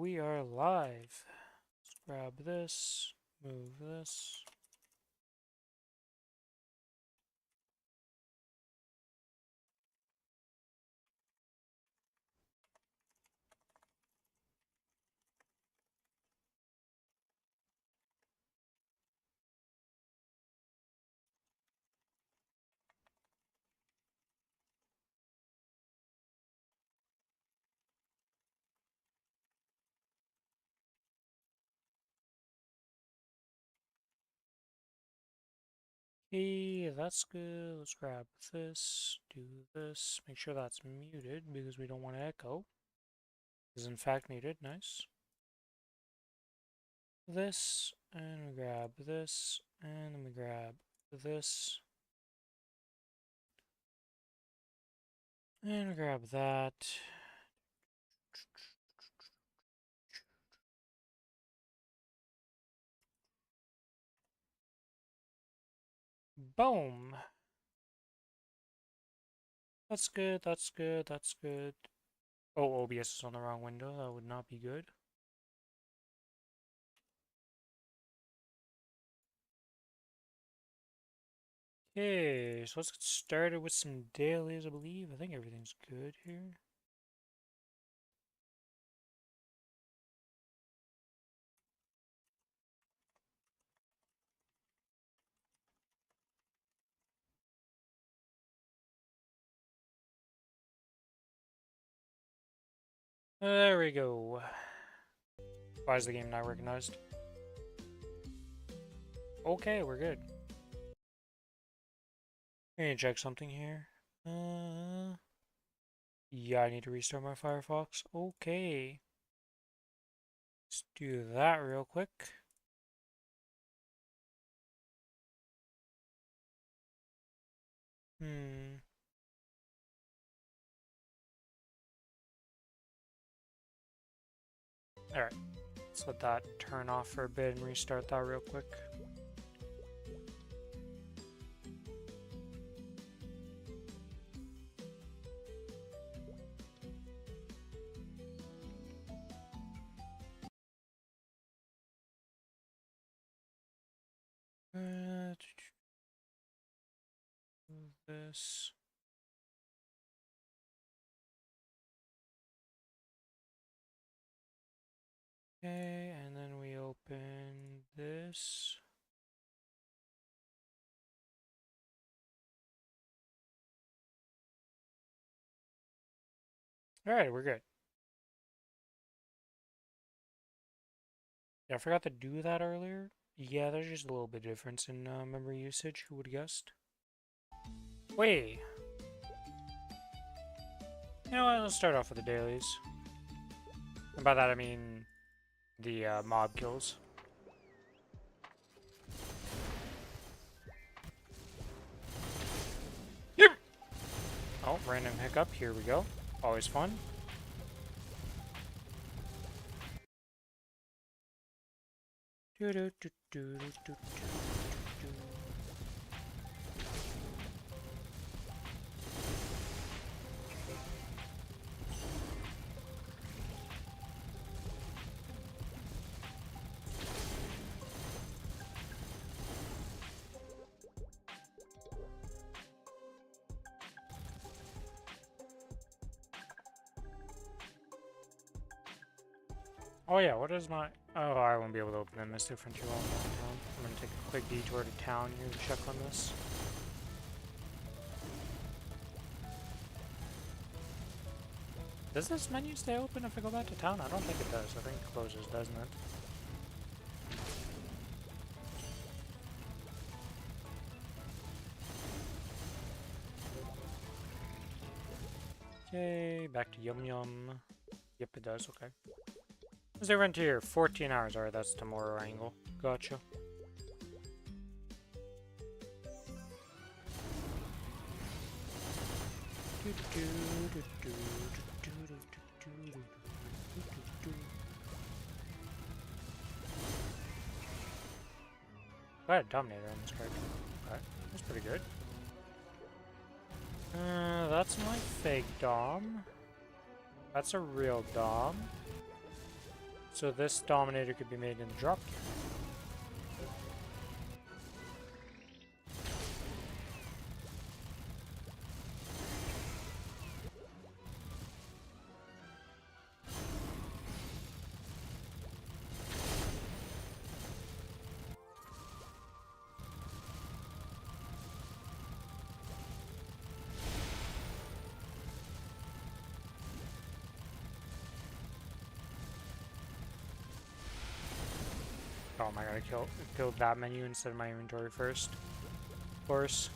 we are live. Let's grab this, move this. Okay, that's good. Let's grab this, do this. Make sure that's muted because we don't want to echo. Is in fact muted. Nice. This, and we grab this, and then we grab this. And we grab that. Boom! That's good, that's good, that's good. Oh, OBS is on the wrong window. That would not be good. Okay, so let's get started with some dailies, I believe. I think everything's good here. There we go. Why is the game not recognized? Okay, we're good. I need to check something here. Yeah, I need to restart my Firefox. Okay. Let's do that real quick. Alright. Let's let that turn off for a bit and restart that real quick. This. Okay, and then we open this. Alright, we're good. Yeah, I forgot to do that earlier. Yeah, there's just a little bit of difference in memory usage. Who would have guessed? Wait. You know what? Let's start off with the dailies. And by that I mean the mob kills. Yep. Oh, random hiccup. Here we go. Always fun. Do do do do do do. Oh yeah, what is my... Oh, I won't be able to open the Mystic Frontier while I'm in town. I'm going to take a quick detour to town here to check on this. Does this menu stay open if I go back to town? I don't think it does. I think it closes, doesn't it? Okay, back to Yum Yum. Yep, it does, okay. Is there rent here? 14 hours. Alright, that's tomorrow angle. Gotcha. I had a Dominator on this card. Okay, that's pretty good. That's my fake Dom. That's a real Dom. So this Dominator could be made in the drop gear. Oh my god, I killed that menu instead of my inventory first. Of course.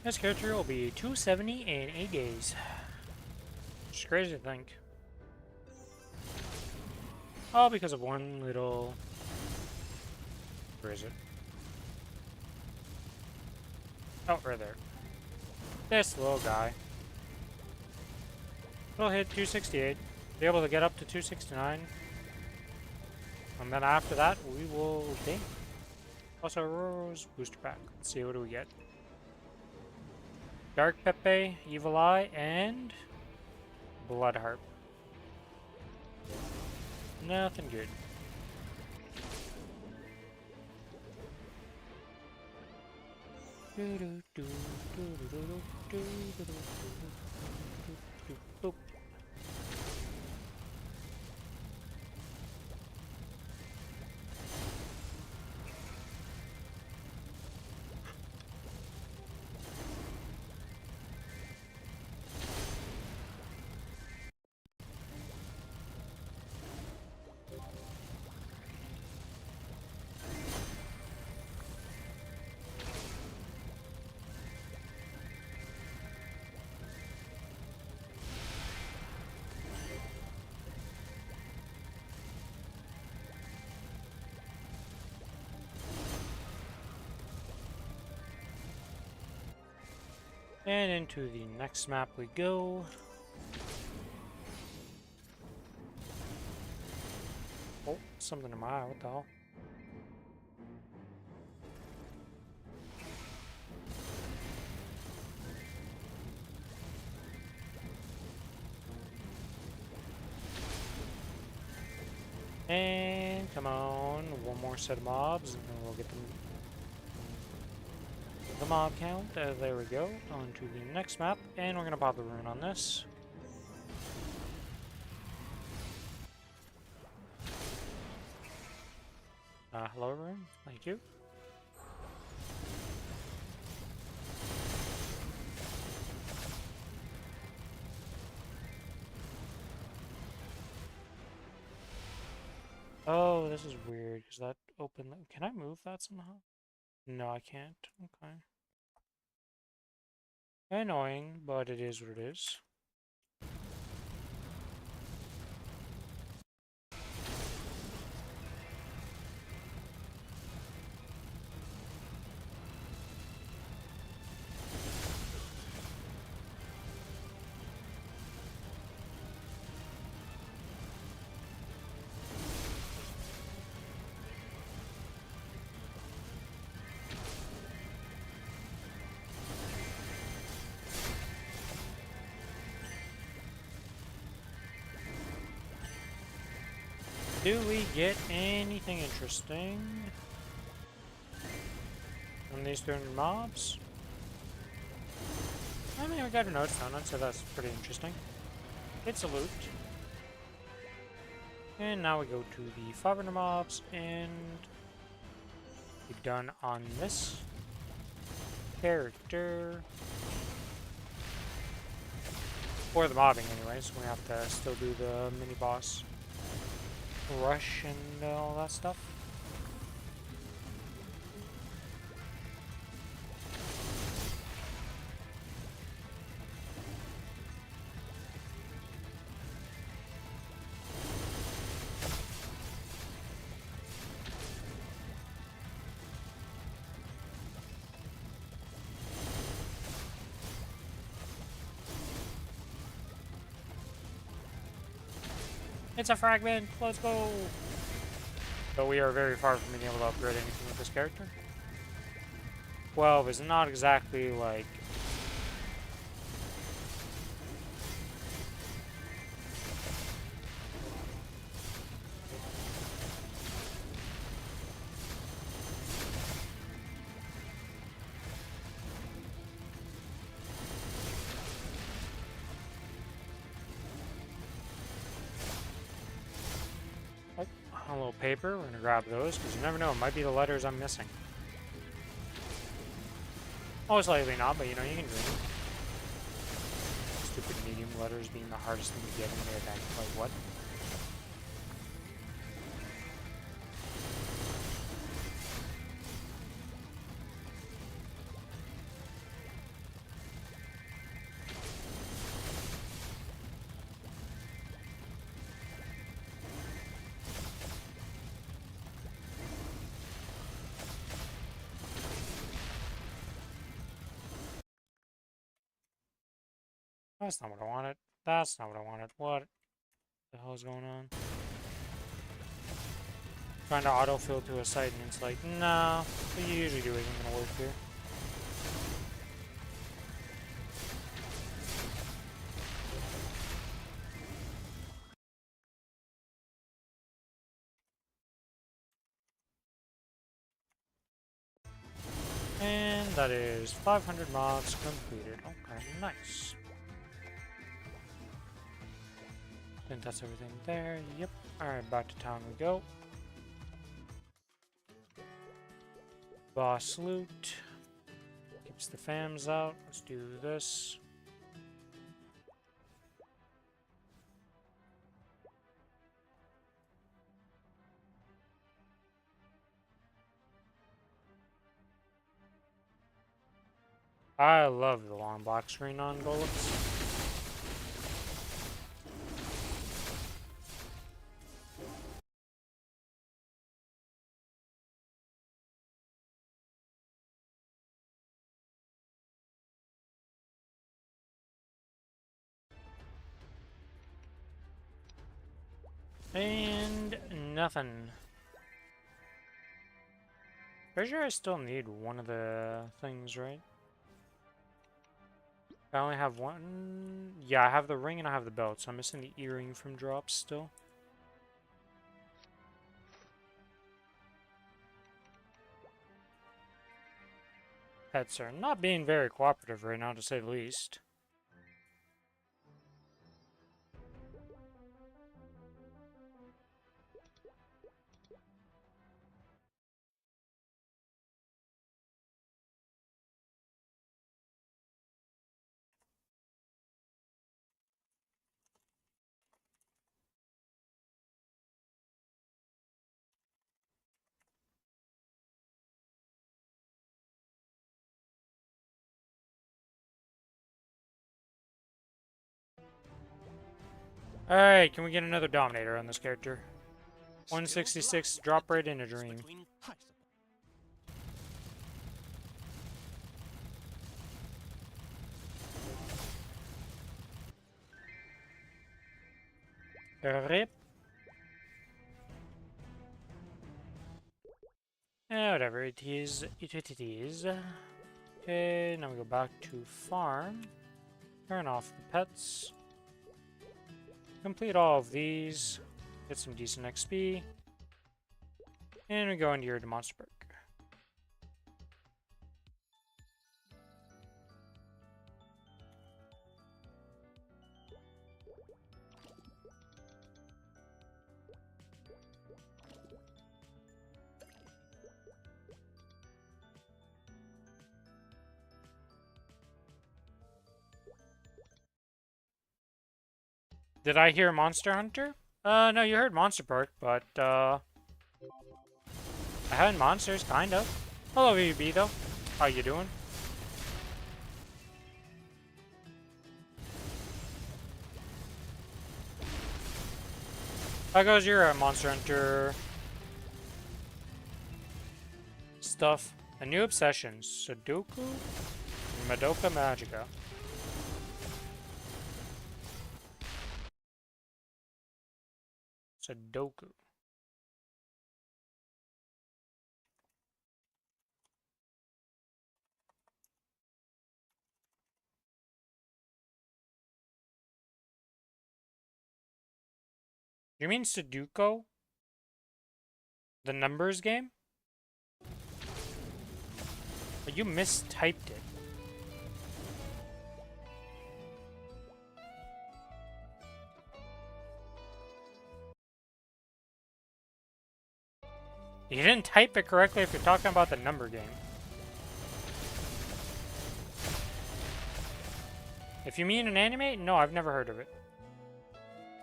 This character will be 270 in 8 days. It's crazy to think. All because of one little... Where is it? Oh, right there. This little guy. It'll hit 268. Be able to get up to 269. And then after that, we will ding. Also, Rose booster pack. Let's see, what do we get? Dark Pepe, Evil Eye, and Blood Harp. Nothing good. Boop. And into the next map we go. Oh, something in my eye, what the hell? And come on, one more set of mobs, and then we'll get the mob count. There we go. On to the next map, and we're gonna pop the rune on this. Hello, rune. Thank you. Oh, this is weird. Is that open? Can I move that somehow? No, I can't. Okay. Annoying, but it is what it is. Do we get anything interesting from these 300 mobs? I mean, we got a note on it, so that's pretty interesting. It's a loot. And now we go to the 500 mobs, and we're done on this character. For the mobbing anyways, we have to still do the mini-boss rush and all that stuff. It's a fragment! Let's go! But we are very far from being able to upgrade anything with this character. 12 is not exactly like... a little paper, we're gonna grab those, because you never know, it might be the letters I'm missing. Most likely not, but you know, you can dream. Stupid medium letters being the hardest thing to get in the event, like what? That's not what I wanted. That's not what I wanted. What the hell is going on? Trying to autofill to a site and it's like, no, what you usually do isn't gonna work here. And that is 500 mobs completed. Okay, nice. I think that's everything there. Yep. Alright, back to town we go. Boss loot. Keeps the fams out. Let's do this. I love the long black screen on golems. And nothing. Pretty sure I still need one of the things, right? I only have one. Yeah, I have the ring and I have the belt, so I'm missing the earring from drops still. Pets are not being very cooperative right now, to say the least. Alright, can we get another Dominator on this character? 166 drop rate in a dream. Rip. Whatever, it is. It is. Okay, now we go back to farm. Turn off the pets. Complete all of these. Get some decent XP. And we go into your monster perk. Did I hear Monster Hunter? No, you heard Monster Perk, but, I had monsters, kind of. Hello, VB, though. How you doing? How goes your Monster Hunter stuff? A new obsession, Sudoku, Madoka Magica. Sudoku. You mean Sudoku? The numbers game? But you mistyped it. You didn't type it correctly if you're talking about the number game. If you mean an anime, no, I've never heard of it.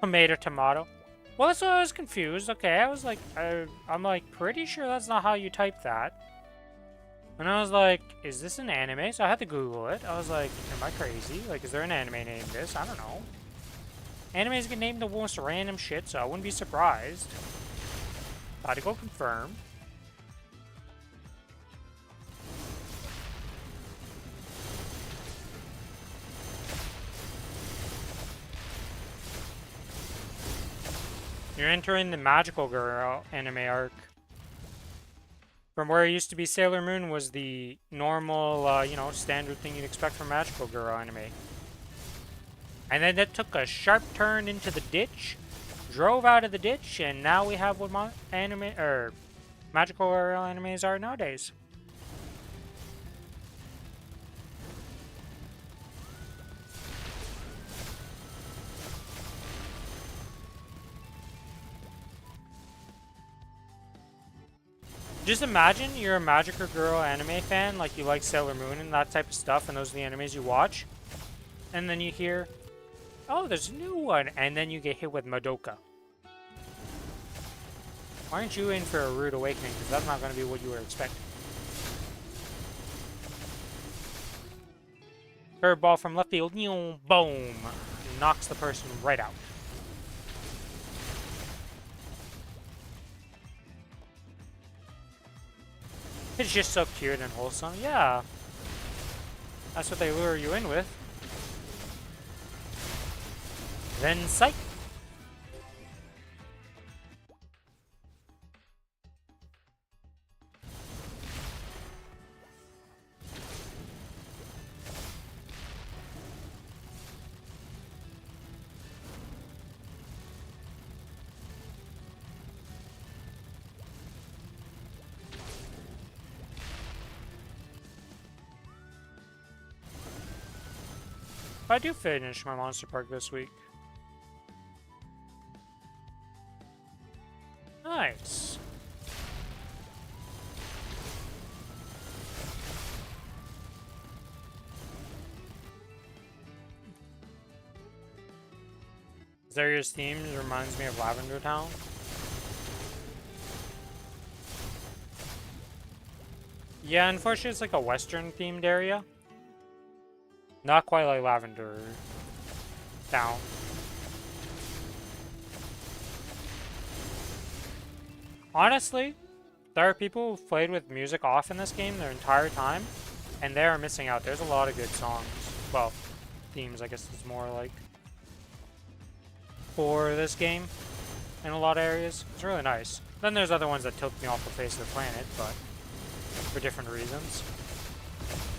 Tomato. Well, that's why I was confused. Okay, I was like, I'm like pretty sure that's not how you type that. And I was like, is this an anime? So I had to Google it. I was like, am I crazy? Like, is there an anime named this? I don't know. Animes get named the most random shit, so I wouldn't be surprised. Had to go confirm. You're entering the Magical Girl anime arc. From where it used to be Sailor Moon was the normal, you know, standard thing you'd expect from Magical Girl anime. And then it took a sharp turn into the ditch, drove out of the ditch, and now we have what Magical Girl animes are nowadays. Just imagine you're a Magical Girl anime fan, like you like Sailor Moon and that type of stuff, and those are the animes you watch. And then you hear, oh, there's a new one, and then you get hit with Madoka. Why aren't you in for a rude awakening? Because that's not going to be what you were expecting. Curveball from left field, boom! Knocks the person right out. It's just so cute and wholesome. Yeah. That's what they lure you in with. Then psych. I do finish my Monster Park this week. Nice. Zaria's theme reminds me of Lavender Town. Yeah, unfortunately it's like a Western themed area. Not quite like Lavender Town. Honestly, there are people who've played with music off in this game their entire time, and they are missing out. There's a lot of good songs. Well, themes, I guess, is more like for this game in a lot of areas. It's really nice. Then there's other ones that tilt me off the face of the planet, but for different reasons.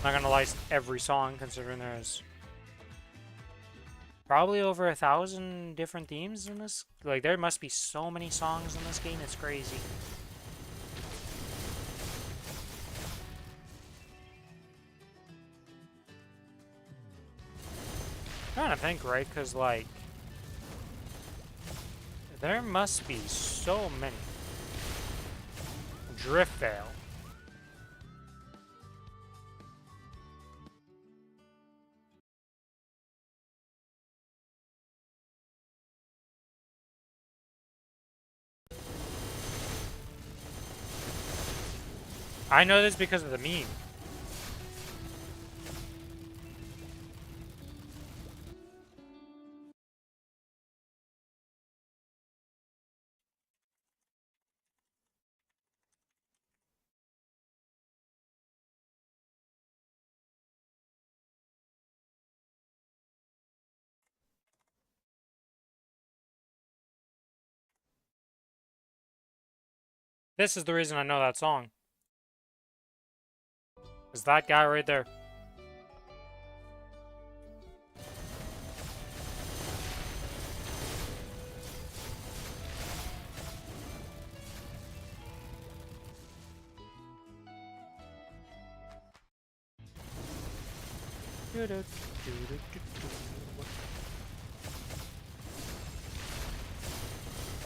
I'm not gonna like every song, considering there's Probably over 1,000 different themes in this. Like, there must be so many songs in this game, it's crazy. I'm trying to think, right? Because, like, there must be so many. Drift Veil. I know this because of the meme. This is the reason I know that song. Is that guy right there.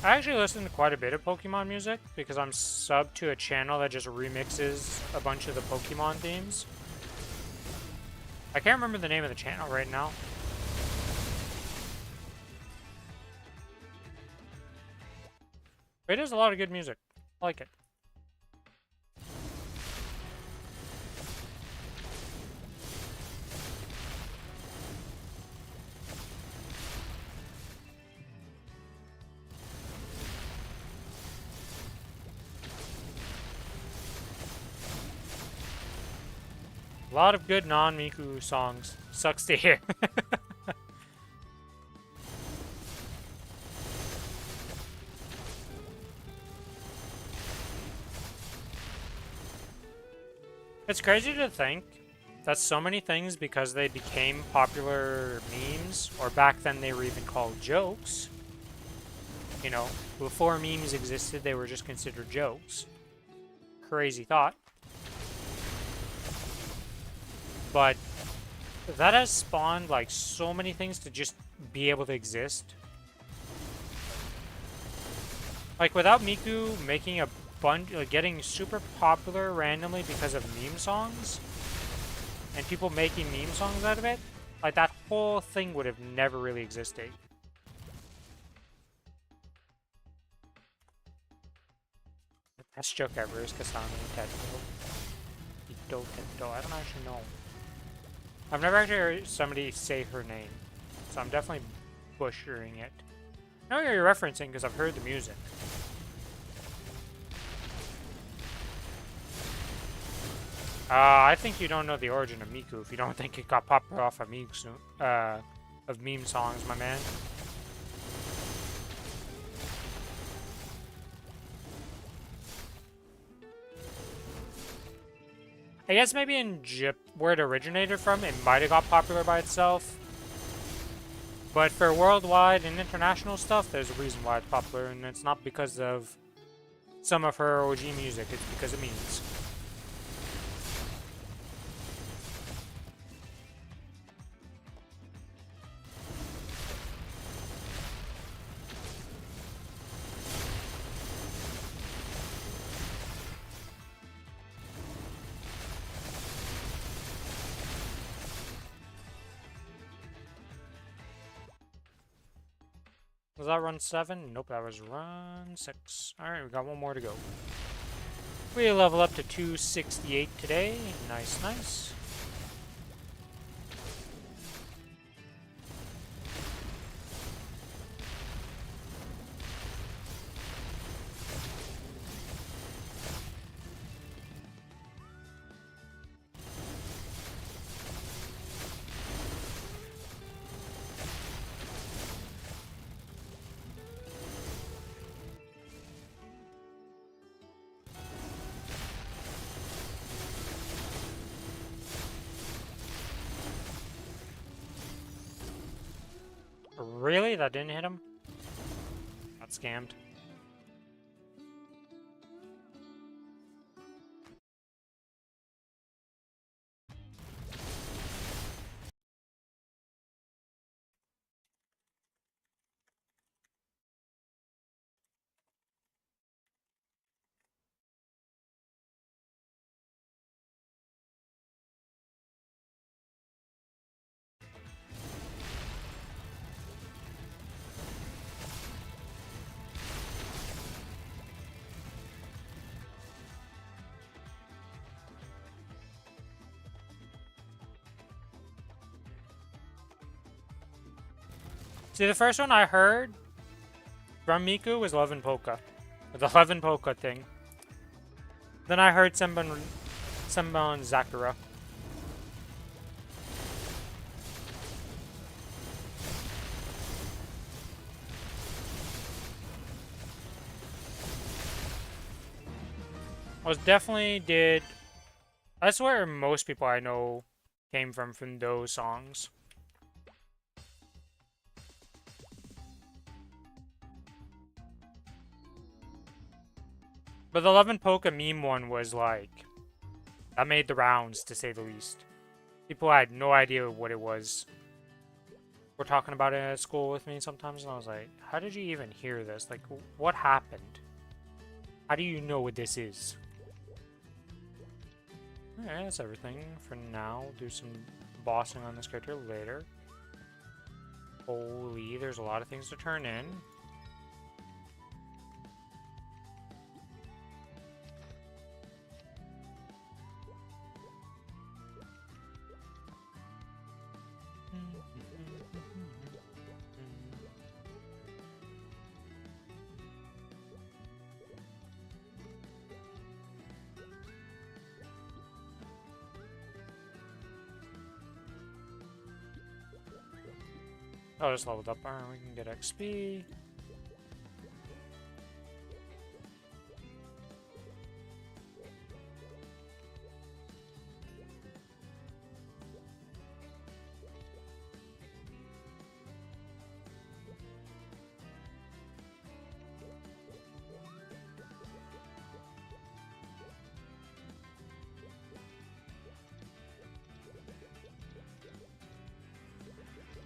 I actually listen to quite a bit of Pokemon music because I'm subbed to a channel that just remixes a bunch of the Pokemon themes. I can't remember the name of the channel right now. But it is a lot of good music. I like it. A lot of good non-Miku songs. Sucks to hear. It's crazy to think that so many things, because they became popular memes, or back then they were even called jokes. You know, before memes existed, they were just considered jokes. Crazy thought. But that has spawned like so many things to just be able to exist. Like without Miku making a bunch, like getting super popular randomly because of meme songs, and people making meme songs out of it, like that whole thing would have never really existed. The best joke ever is Kasami and Tento. I don't actually know. I've never actually heard somebody say her name, so I'm definitely butchering it. I know what you're referencing because I've heard the music. I think you don't know the origin of Miku if you don't think it got popular off of meme songs, my man. I guess maybe in where it originated from, it might have got popular by itself. But for worldwide and international stuff, there's a reason why it's popular, and it's not because of some of her OG music, it's because of memes. Was that run 7? Nope, that was run 6. Alright, we got one more to go. We level up to 268 today. Nice, nice. Really? That didn't hit him? Got scammed. See, the first one I heard from Miku was Love and Polka. The Love and Polka thing. Then I heard Senbon Zakura. That's where most people I know came from those songs. But the Love and Polka meme one was like, that made the rounds, to say the least. People had no idea what it was. We're talking about it at school with me sometimes, and I was like, how did you even hear this? Like, what happened? How do you know what this is? Alright, that's everything for now. Do some bossing on this character later. Holy, there's a lot of things to turn in. Oh, just leveled up. Alright, we can get XP.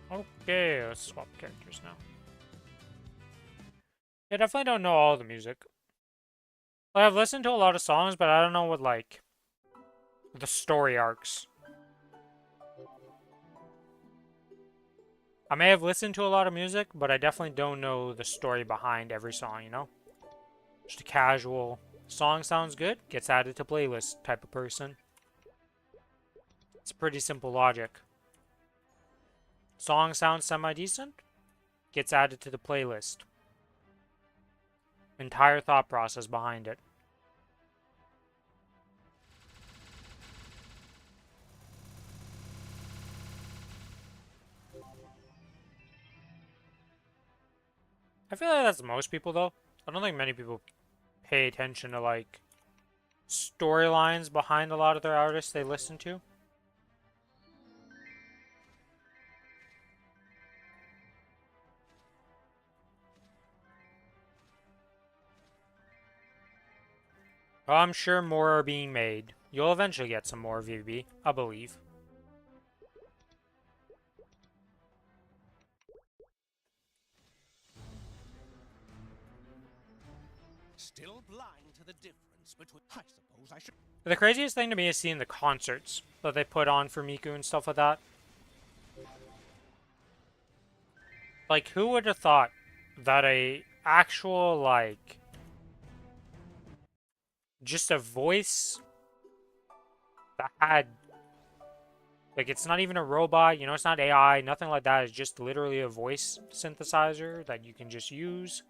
Okay, let's swap characters now. I definitely don't know all the music. Like, I've listened to a lot of songs, but I don't know what, like, the story arcs. I may have listened to a lot of music, but I definitely don't know the story behind every song, you know? Just a casual, song sounds good, gets added to playlist type of person. It's pretty simple logic. Song sounds semi-decent, gets added to the playlist. Entire thought process behind it. I feel like that's most people, though. I don't think many people pay attention to, like, storylines behind a lot of their artists they listen to. Well, I'm sure more are being made. You'll eventually get some more VB, I believe. Still blind to the difference between. I suppose I should. The craziest thing to me is seeing the concerts that they put on for Miku and stuff like that. Like, who would have thought that a actual, like, just a voice that had, like, it's not even a robot, you know, it's not AI, nothing like that. It's just literally a voice synthesizer that you can just use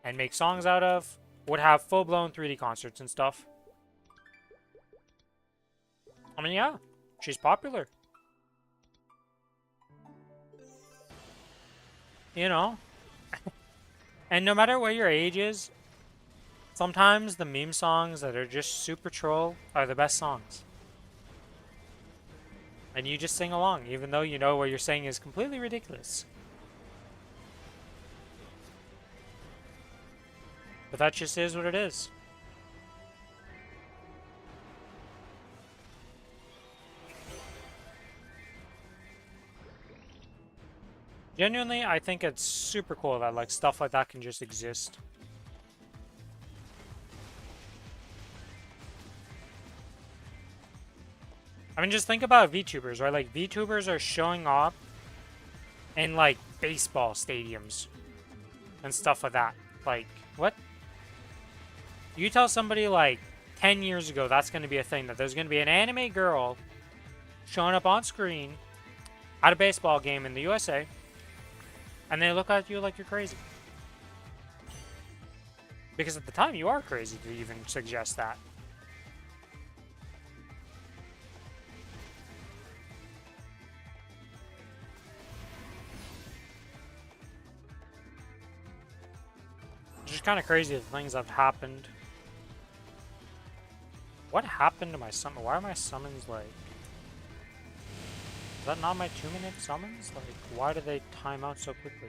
and make songs out of, would have full-blown 3D concerts and stuff. I mean, yeah, she's popular. You know? And no matter what your age is, sometimes the meme songs that are just super troll are the best songs. And you just sing along, even though you know what you're saying is completely ridiculous. But that just is what it is. Genuinely, I think it's super cool that like stuff like that can just exist. I mean, just think about VTubers, right? Like, VTubers are showing up in, like, baseball stadiums and stuff like that. Like, what? You tell somebody, like, 10 years ago that's going to be a thing, that there's going to be an anime girl showing up on screen at a baseball game in the USA, and they look at you like you're crazy. Because at the time, you are crazy to even suggest that. It's just kind of crazy the things that have happened. What happened to my summon? Why are my summons like... Is that not my 2-minute summons? Like, why do they time out so quickly?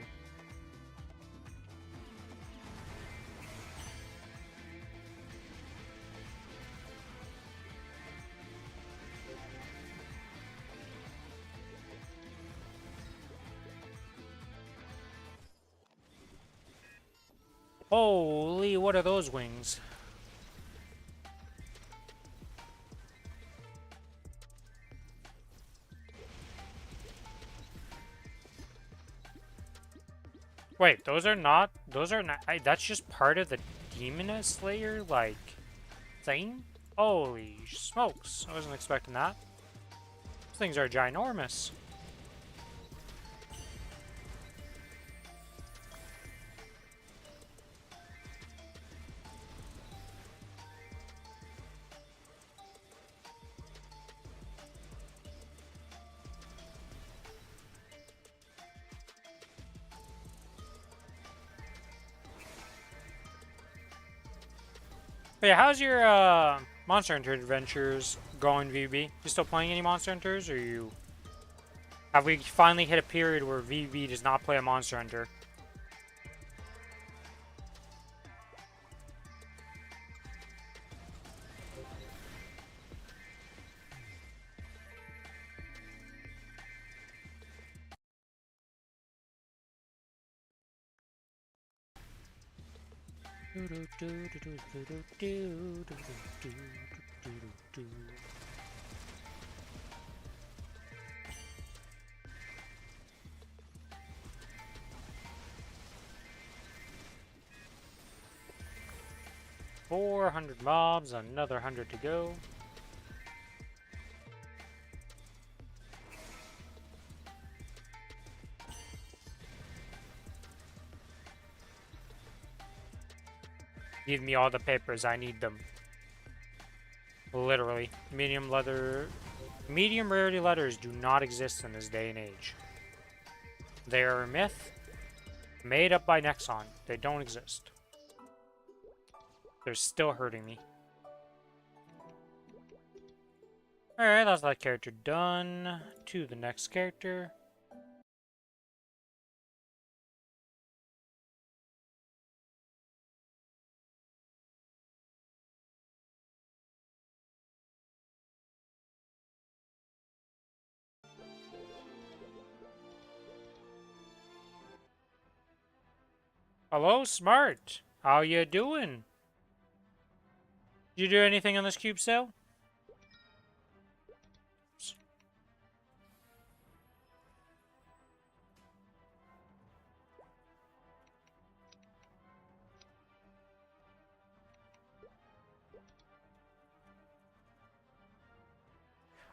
Holy, what are those wings? Wait, those are not, that's just part of the Demon Slayer, like, thing? Holy smokes, I wasn't expecting that. These things are ginormous. But yeah, how's your Monster Hunter adventures going, VB? You still playing any Monster Hunters, or you... Have we finally hit a period where VB does not play a Monster Hunter? $400 mobs, another 100 to go. Give me all the papers, I need them. Literally. Medium rarity letters do not exist in this day and age. They are a myth made up by Nexon. They don't exist. They're still hurting me. Alright, that's that character done. To the next character. Hello, Smart. How you doing? Did you do anything on this cube sale?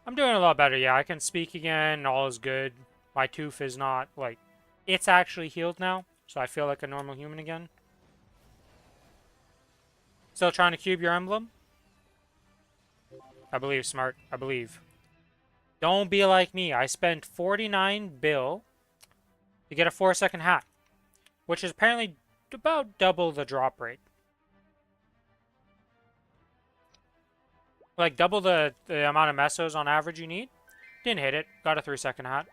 I'm doing a lot better, yeah. I can speak again, all is good. My tooth is not, like, it's actually healed now, so I feel like a normal human again. Still trying to cube your emblem? I believe, Smart. I believe. Don't be like me. I spent 49 bill to get a 4-second hat, which is apparently about double the drop rate. Like, double the amount of mesos on average you need. Didn't hit it. Got a 3-second hat.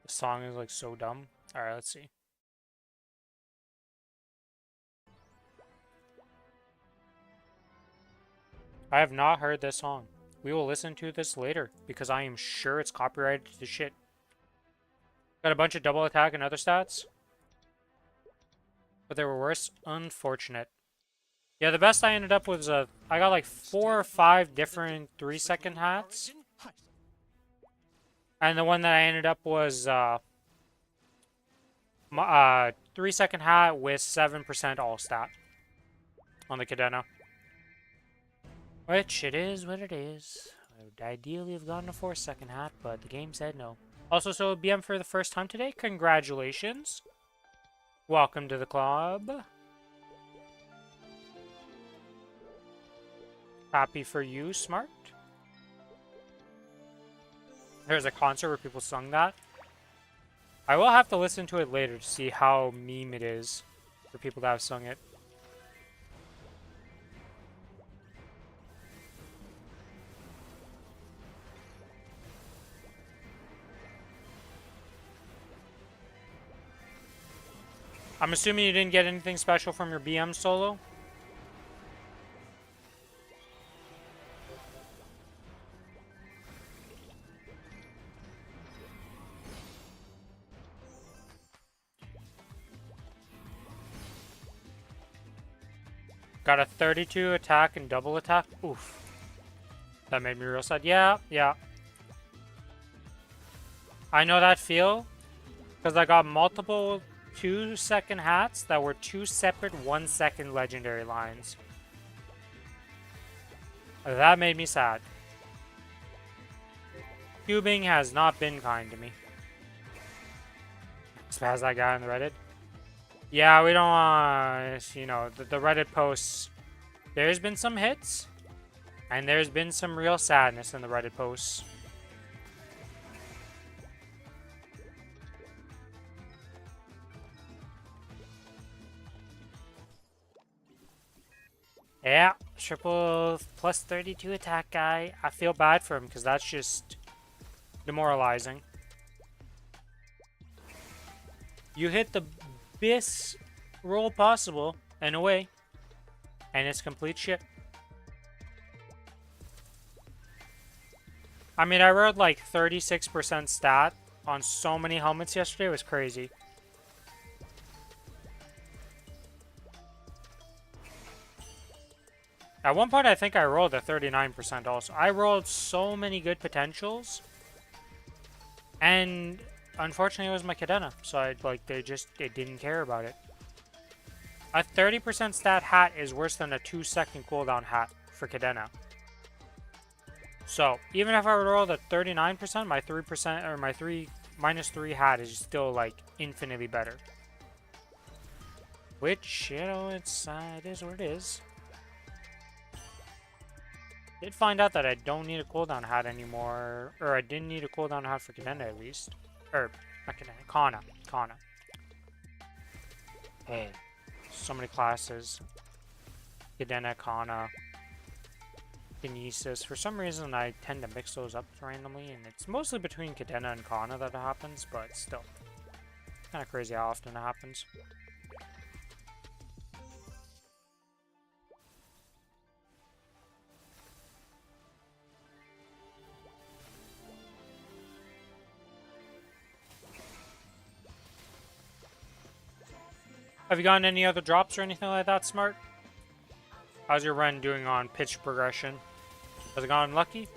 The song is, like, so dumb. Alright, let's see. I have not heard this song. We will listen to this later, because I am sure it's copyrighted to shit. Got a bunch of double attack and other stats. But they were worse. Unfortunate. Yeah, the best I ended up was, I got like 4 or 5 different 3-second hats. And the one that I ended up was, 3-second hat with 7% all stat on the Cadena. Which, it is what it is. I would ideally have gotten a 4-second hat, but the game said no. Also, so BM for the first time today, congratulations. Welcome to the club. Happy for you, Smart. There's a concert where people sung that. I will have to listen to it later to see how meme it is for people that have sung it. I'm assuming you didn't get anything special from your BM solo? Got a 32 attack and double attack. Oof. That made me real sad. Yeah, yeah. I know that feel. Because I got multiple 2-second hats that were 2 separate 1-second legendary lines. That made me sad. Cubing has not been kind to me. Spaz that guy on the Reddit. Yeah, we don't want, you know, the Reddit posts. There's been some hits, and there's been some real sadness in the Reddit posts. Yeah, triple plus 32 attack guy. I feel bad for him because that's just demoralizing. You hit the best roll possible and away, and it's complete shit. I mean, I rode like 36% stat on so many helmets yesterday. It was crazy. At one point, I think I rolled a 39% also. I rolled so many good potentials. And unfortunately, it was my Cadena. So, they didn't care about it. A 30% stat hat is worse than a 2-second cooldown hat for Cadena. So, even if I rolled a 39%, my 3%, or my -3 hat is still, like, infinitely better. Which, you know, it is what it is. Did find out that I don't need a cooldown hat anymore, or I didn't need a cooldown hat for Cadena at least. Or, not Cadena, Kana. Hey, so many classes. Cadena, Kana, Kinesis. For some reason, I tend to mix those up randomly, and it's mostly between Cadena and Kana that it happens, but still. Kind of crazy how often it happens. Have you gotten any other drops or anything like that, Smart? How's your run doing on pitch progression? Has it gone lucky?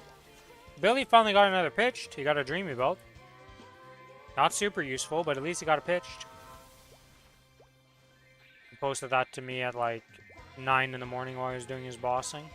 Billy finally got another pitched. He got a Dreamy Belt. Not super useful, but at least he got a pitched. He posted that to me at like 9 in the morning while he was doing his bossing.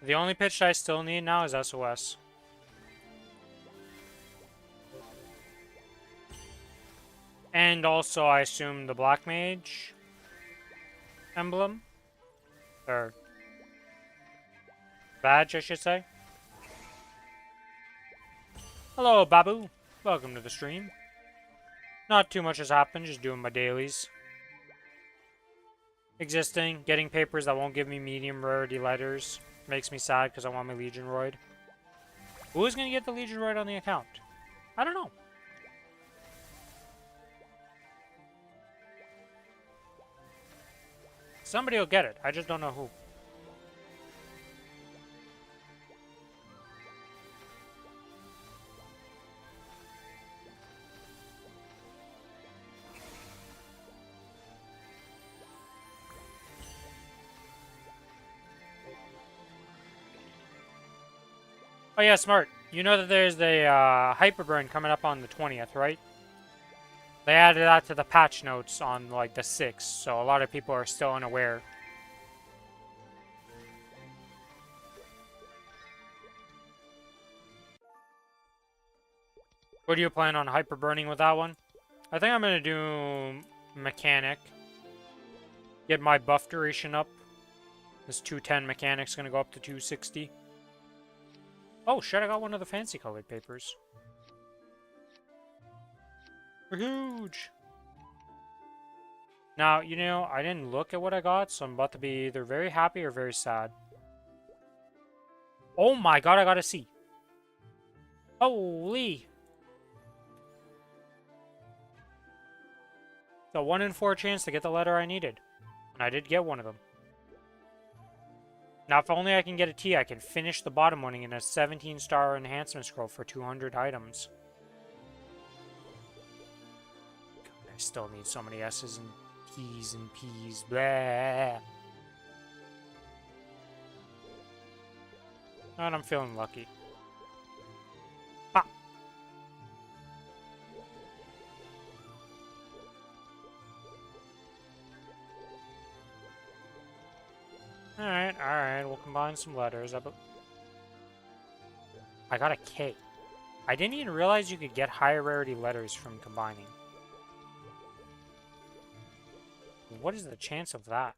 The only pitch I still need now is SOS. And also, I assume the Black Mage emblem? Or badge, I should say. Hello, Babu. Welcome to the stream. Not too much has happened, just doing my dailies. Existing, getting papers that won't give me medium rarity letters. Makes me sad because I want my Legion Roid. Who is going to get the Legion Roid on the account? I don't know. Somebody will get it. I just don't know who. Oh yeah, smart. You know that there's the Hyperburn coming up on the 20th, right? They added that to the patch notes on like the 6th, so a lot of people are still unaware. What do you plan on hyperburning with that one? I think I'm gonna do mechanic. Get my buff duration up. This 210 mechanic's gonna go up to 260. Oh shit, I got one of the fancy colored papers. We're huge! Now, you know, I didn't look at what I got, so I'm about to be either very happy or very sad. Oh my god, I got a C. Holy! The 1 in 4 chance to get the letter I needed. And I did get one of them. Now, if only I can get a T, I can finish the bottom one and get a 17-star enhancement scroll for 200 items. God, I still need so many S's and T's and P's. Blah. And I'm feeling lucky. Ah. Alright, we'll combine some letters. I got a K. I didn't even realize you could get higher rarity letters from combining. What is the chance of that?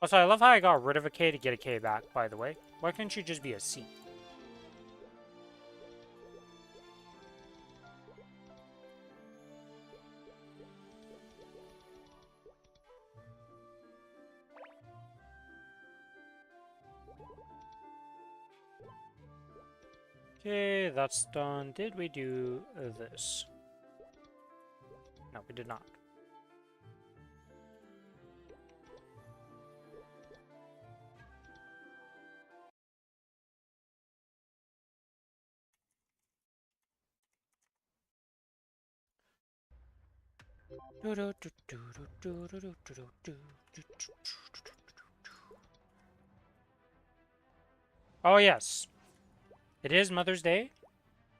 Also, I love how I got rid of a K to get a K back, by the way. Why couldn't you just be a C? Okay, that's done. Did we do this? No, we did not. Oh yes, it is Mother's Day,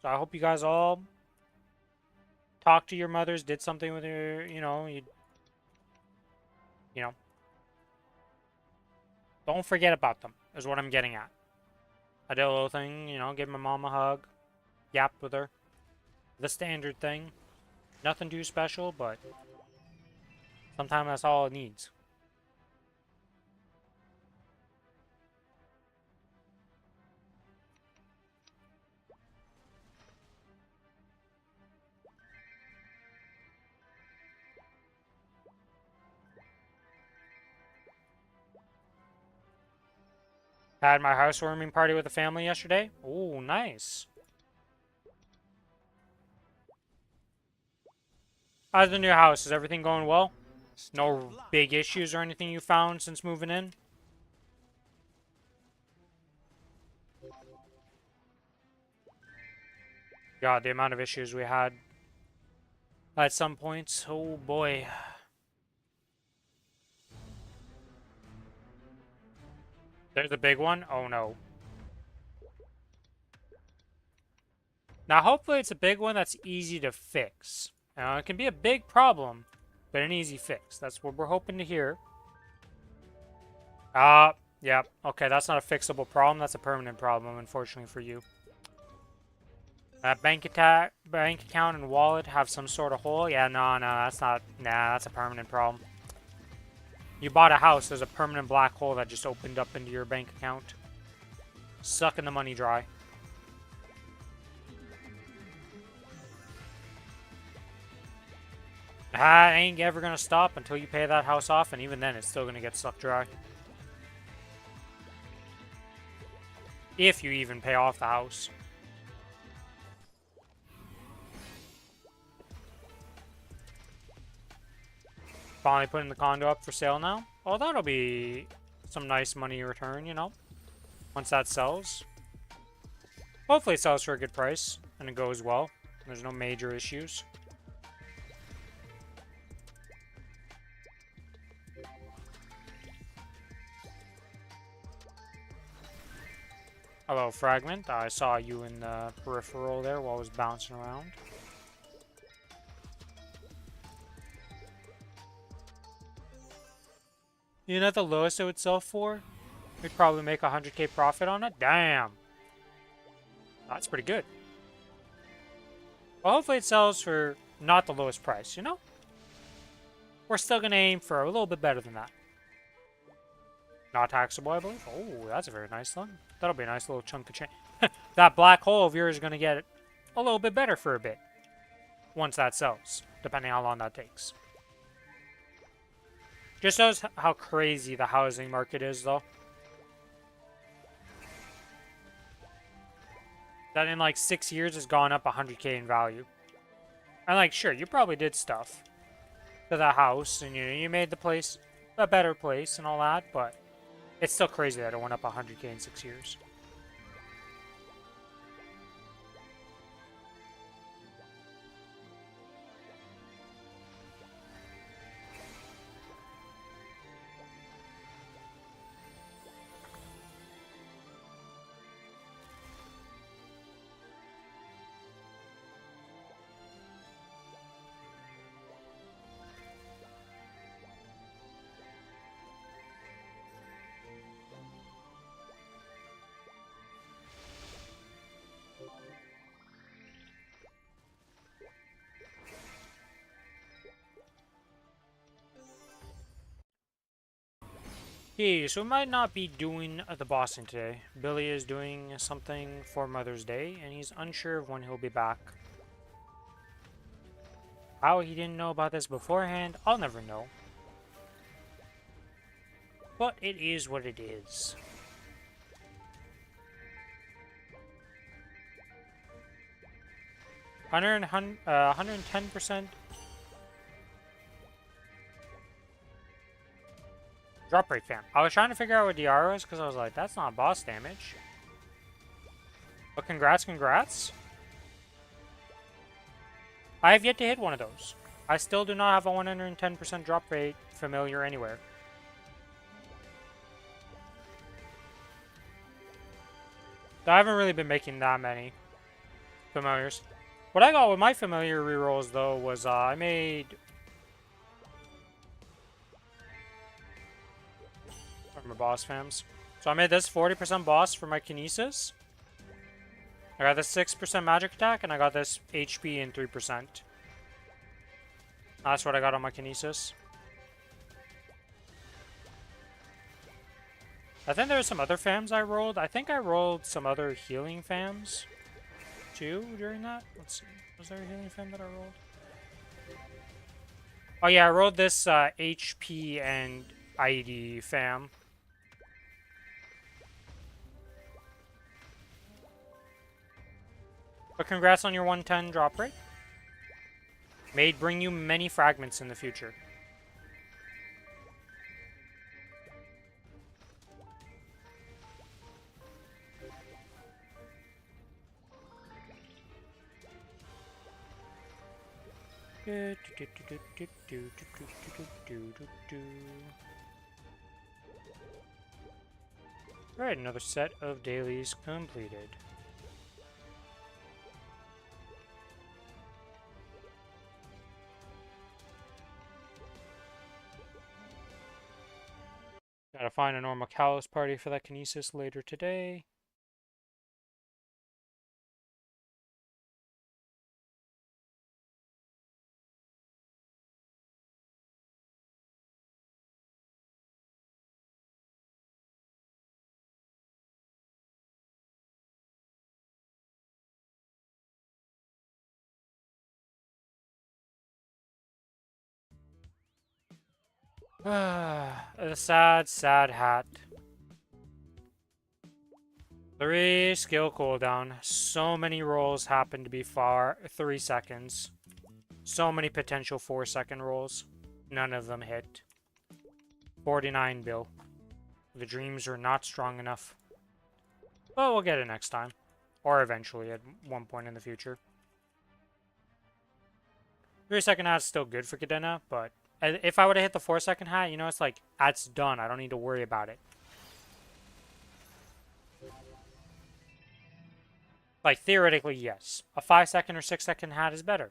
so I hope you guys all talked to your mothers, did something with your, you know, don't forget about them, is what I'm getting at. I did a little thing, you know, gave my mom a hug, yapped with her. The standard thing. Nothing too special, but sometimes that's all it needs. Had my housewarming party with the family yesterday. Oh, nice. How's the new house? Is everything going well? No big issues or anything you found since moving in? God, the amount of issues we had at some points. Oh boy. There's a big one? Oh no. Now hopefully it's a big one that's easy to fix. Now it can be a big problem, but an easy fix. That's what we're hoping to hear. Yep. Okay, that's not a fixable problem. That's a permanent problem, unfortunately for you. That bank account and wallet have some sort of hole. Yeah, no, that's not. Nah, that's a permanent problem. You bought a house. There's a permanent black hole that just opened up into your bank account, sucking the money dry. That ain't ever gonna stop until you pay that house off, and even then, it's still gonna get sucked dry. If you even pay off the house. Finally putting the condo up for sale now. Oh, that'll be some nice money return, you know, once that sells. Hopefully it sells for a good price, and it goes well. There's no major issues. Hello, Fragment. I saw you in the peripheral there while I was bouncing around. You know the lowest it would sell for? We'd probably make 100k profit on it? Damn! That's pretty good. Well, hopefully it sells for not the lowest price, you know? We're still gonna aim for a little bit better than that. Not taxable, I believe. Oh, that's a very nice one. That'll be a nice little chunk of change. That black hole of yours is gonna get a little bit better for a bit. Once that sells, depending how long that takes. Just shows how crazy the housing market is, though. That in like 6 years has gone up 100k in value. And like, sure, you probably did stuff to the house, and you made the place a better place and all that, but it's still crazy that it went up 100k in 6 years. Okay, so we might not be doing the bossing today. Billy is doing something for Mother's Day, and he's unsure of when he'll be back. How he didn't know about this beforehand, I'll never know. But it is what it is. Hundred and 110% drop rate fam. I was trying to figure out what DR was because I was like, that's not boss damage. But congrats. I have yet to hit one of those. I still do not have a 110% drop rate familiar anywhere. I haven't really been making that many familiars. What I got with my familiar rerolls though was I made... Remember boss fams. So I made this 40% boss for my Kinesis. I got this 6% magic attack, and I got this HP and 3%. That's what I got on my Kinesis. I think there were some other fams I rolled. I think I rolled some other healing fams too during that. Let's see. Was there a healing fam that I rolled? Oh yeah, I rolled this HP and ID fam. But congrats on your 110 drop rate. May it bring you many fragments in the future. Alright, another set of dailies completed. Gotta find a normal Kalos party for that Kinesis later today. A sad, sad hat. 3 skill cooldown. So many rolls happen to be 3 seconds. So many potential 4-second rolls. None of them hit. 49 bill. The dreams are not strong enough. But we'll get it next time. Or eventually at one point in the future. 3-second hat is still good for Cadena, but if I would have hit the 4-second hat, you know, it's like, that's done. I don't need to worry about it. Like, theoretically, yes. A 5-second or 6-second hat is better.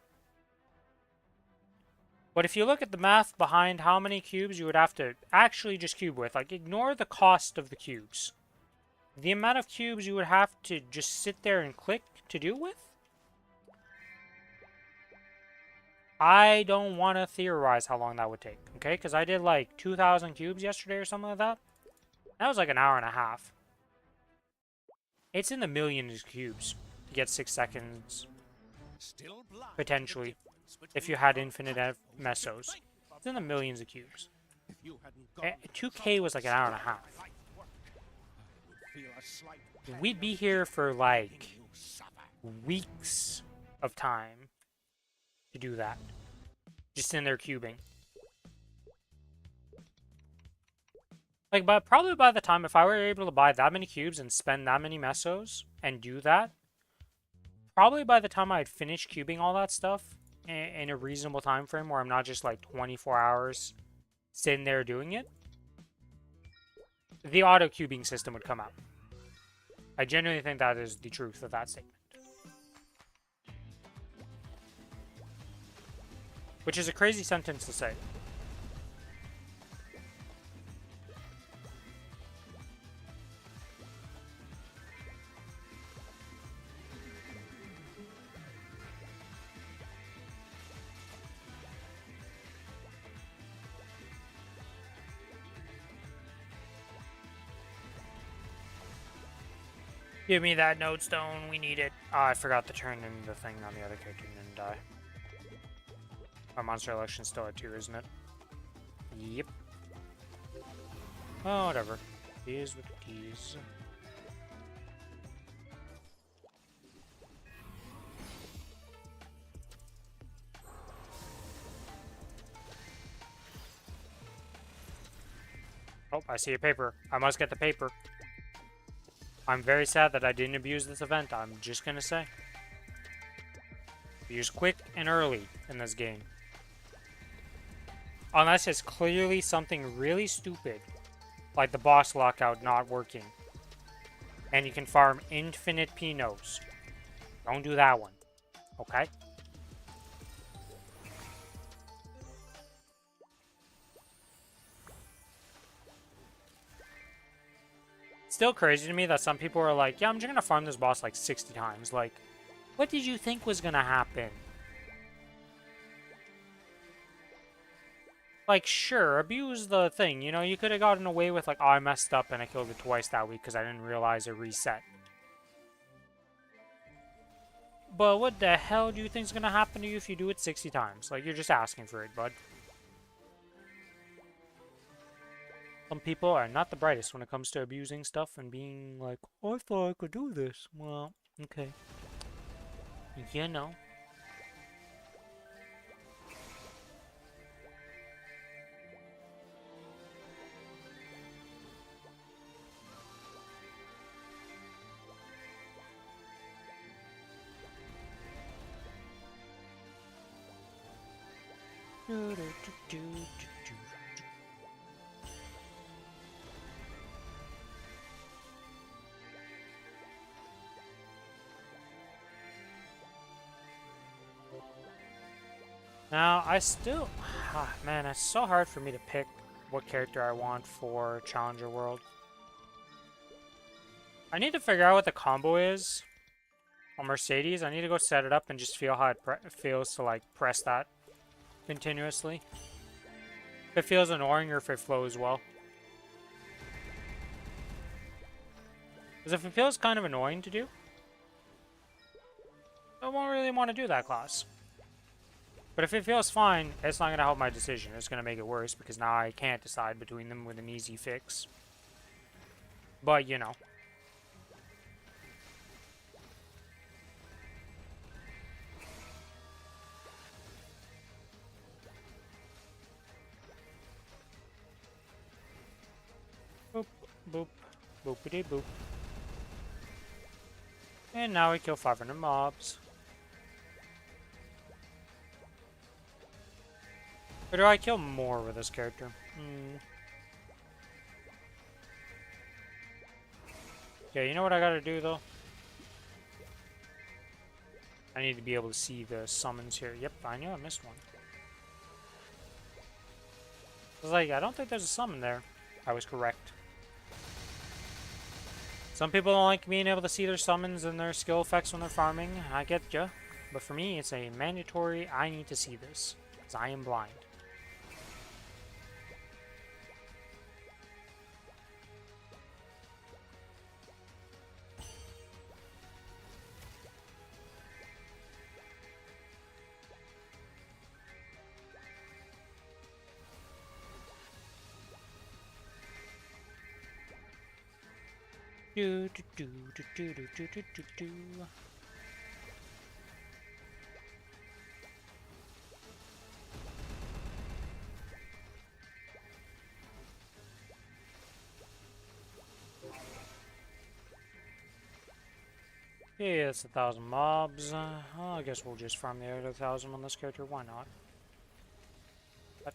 But if you look at the math behind how many cubes you would have to actually just cube with, like, ignore the cost of the cubes. The amount of cubes you would have to just sit there and click to do with? I don't want to theorize how long that would take, okay? Because I did like 2,000 cubes yesterday or something like that. That was like an hour and a half. It's in the millions of cubes to get 6 seconds, potentially, if you had infinite mesos. It's in the millions of cubes. 2K was like an hour and a half. We'd be here for like weeks of time to do that. Just in there cubing. Like, but probably by the time, if I were able to buy that many cubes and spend that many mesos and do that, probably by the time I'd finish cubing all that stuff in a reasonable time frame where I'm not just like 24 hours sitting there doing it, the auto cubing system would come out. I genuinely think that is the truth of that statement. Which is a crazy sentence to say. Give me that node stone, we need it. Oh, I forgot to turn in the thing on the other character and didn't die. Our monster election's still at 2, isn't it? Yep. Oh, whatever. Tease with the tease. Oh, I see a paper. I must get the paper. I'm very sad that I didn't abuse this event, I'm just gonna say. Use quick and early in this game. Unless it's clearly something really stupid, like the boss lockout not working. And you can farm infinite Pinos. Don't do that one. Okay? Still crazy to me that some people are like, yeah, I'm just gonna farm this boss like 60 times. Like, what did you think was gonna happen? Like, sure, abuse the thing. You know, you could have gotten away with, like, oh, I messed up and I killed it twice that week because I didn't realize it reset. But what the hell do you think is going to happen to you if you do it 60 times? Like, you're just asking for it, bud. Some people are not the brightest when it comes to abusing stuff and being like, oh, I thought I could do this. Well, okay. You know. Now, I still... man, it's so hard for me to pick what character I want for Challenger World. I need to figure out what the combo is on Mercedes. I need to go set it up and just feel how it feels to like press that continuously. If it feels annoying or if it flows well. Because if it feels kind of annoying to do, I won't really want to do that class. But if it feels fine, it's not going to help my decision. It's going to make it worse because now I can't decide between them with an easy fix. But, you know. Boop, boop, boopity boop. And now we kill 500 mobs. Or do I kill more with this character? Yeah, you know what I gotta do though? I need to be able to see the summons here. Yep, I knew I missed one. I was like, I don't think there's a summon there. I was correct. Some people don't like being able to see their summons and their skill effects when they're farming. I get ya. But for me, it's a mandatory, I need to see this. Because I am blind. Do do do do do do do do do. Yeah, it's 1,000 mobs. Well, I guess we'll just farm the other 1,000 on this character. Why not? But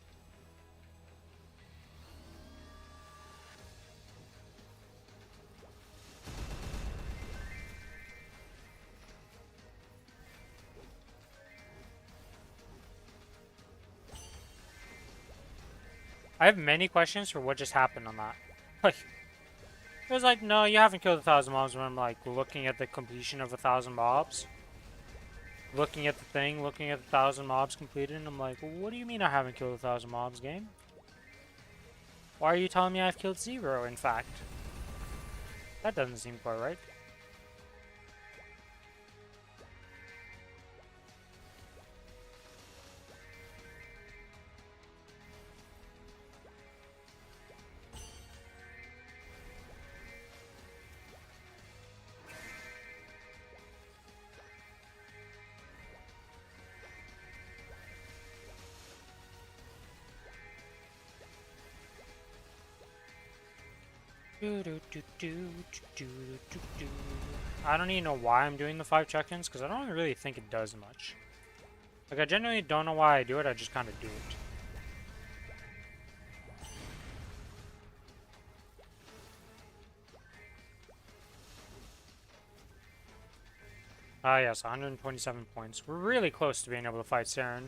I have many questions for what just happened on that. Like, it was like, no, you haven't killed 1,000 mobs. When I'm like looking at the completion of 1,000 mobs, looking at the thing, looking at the 1,000 mobs completed, and I'm like, well, what do you mean I haven't killed 1,000 mobs, game? Why are you telling me I've killed 0, in fact? That doesn't seem quite right. I don't even know why I'm doing the 5 check-ins, because I don't really think it does much. Like, I genuinely don't know why I do it, I just kind of do it. Ah, yes, 127 points. We're really close to being able to fight Saren.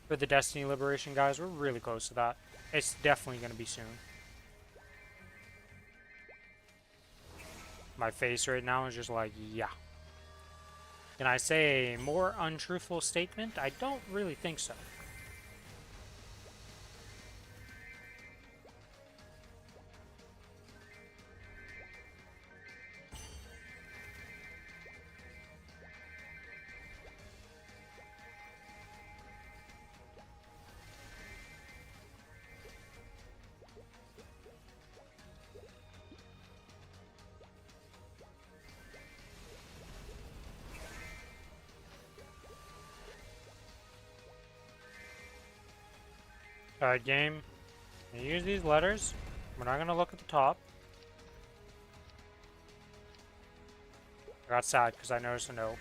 For the Destiny Liberation guys, we're really close to that. It's definitely going to be soon. My face right now is just like, yeah. Can I say a more untruthful statement? I don't really think so. Alright, game. I'm gonna use these letters. We're not gonna look at the top. I got sad because I noticed an O.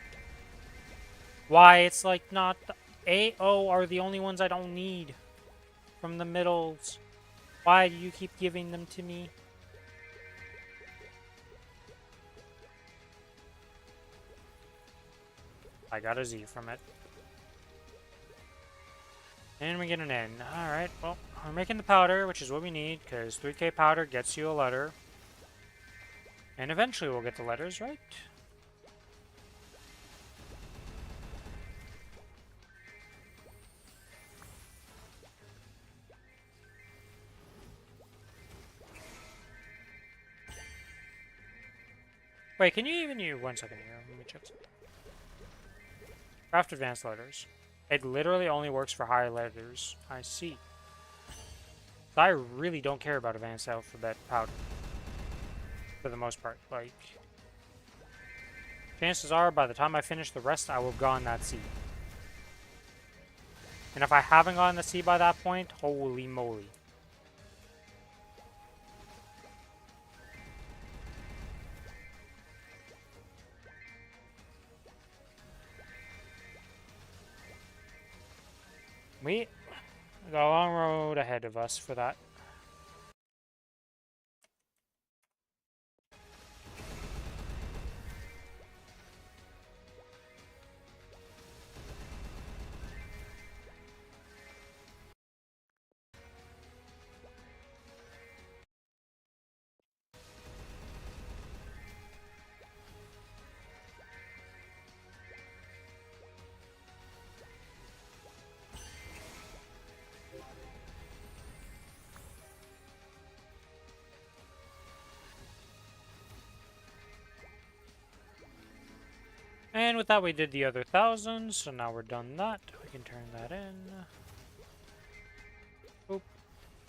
Why? It's like not the A, O are the only ones I don't need from the middles. Why do you keep giving them to me? I got a Z from it. And we get an N. Alright, well, we're making the powder, which is what we need, because 3k powder gets you a letter. And eventually we'll get the letters, right? Wait, can you even use... One second here, let me check something. Craft advanced letters. It literally only works for higher letters. I see. So I really don't care about advanced alphabet powder. For the most part. Like, chances are, by the time I finish the rest, I will have gotten that C. And if I haven't gotten the C by that point, holy moly. We got a long road ahead of us for that. And with that, we did the other 1,000, so now we're done that. We can turn that in. Boop.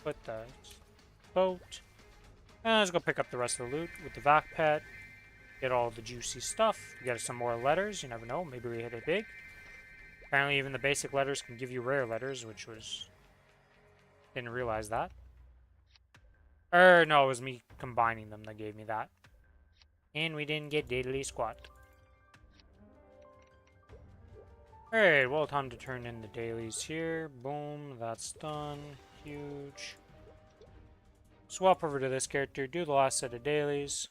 Put the boat. And let's go pick up the rest of the loot with the vac pet. Get all the juicy stuff. Get us some more letters. You never know. Maybe we hit it big. Apparently, even the basic letters can give you rare letters, which was... Didn't realize that. No, it was me combining them that gave me that. And we didn't get diddly squat. Alright, well, time to turn in the dailies here. Boom, that's done. Huge. Swap over to this character, do the last set of dailies.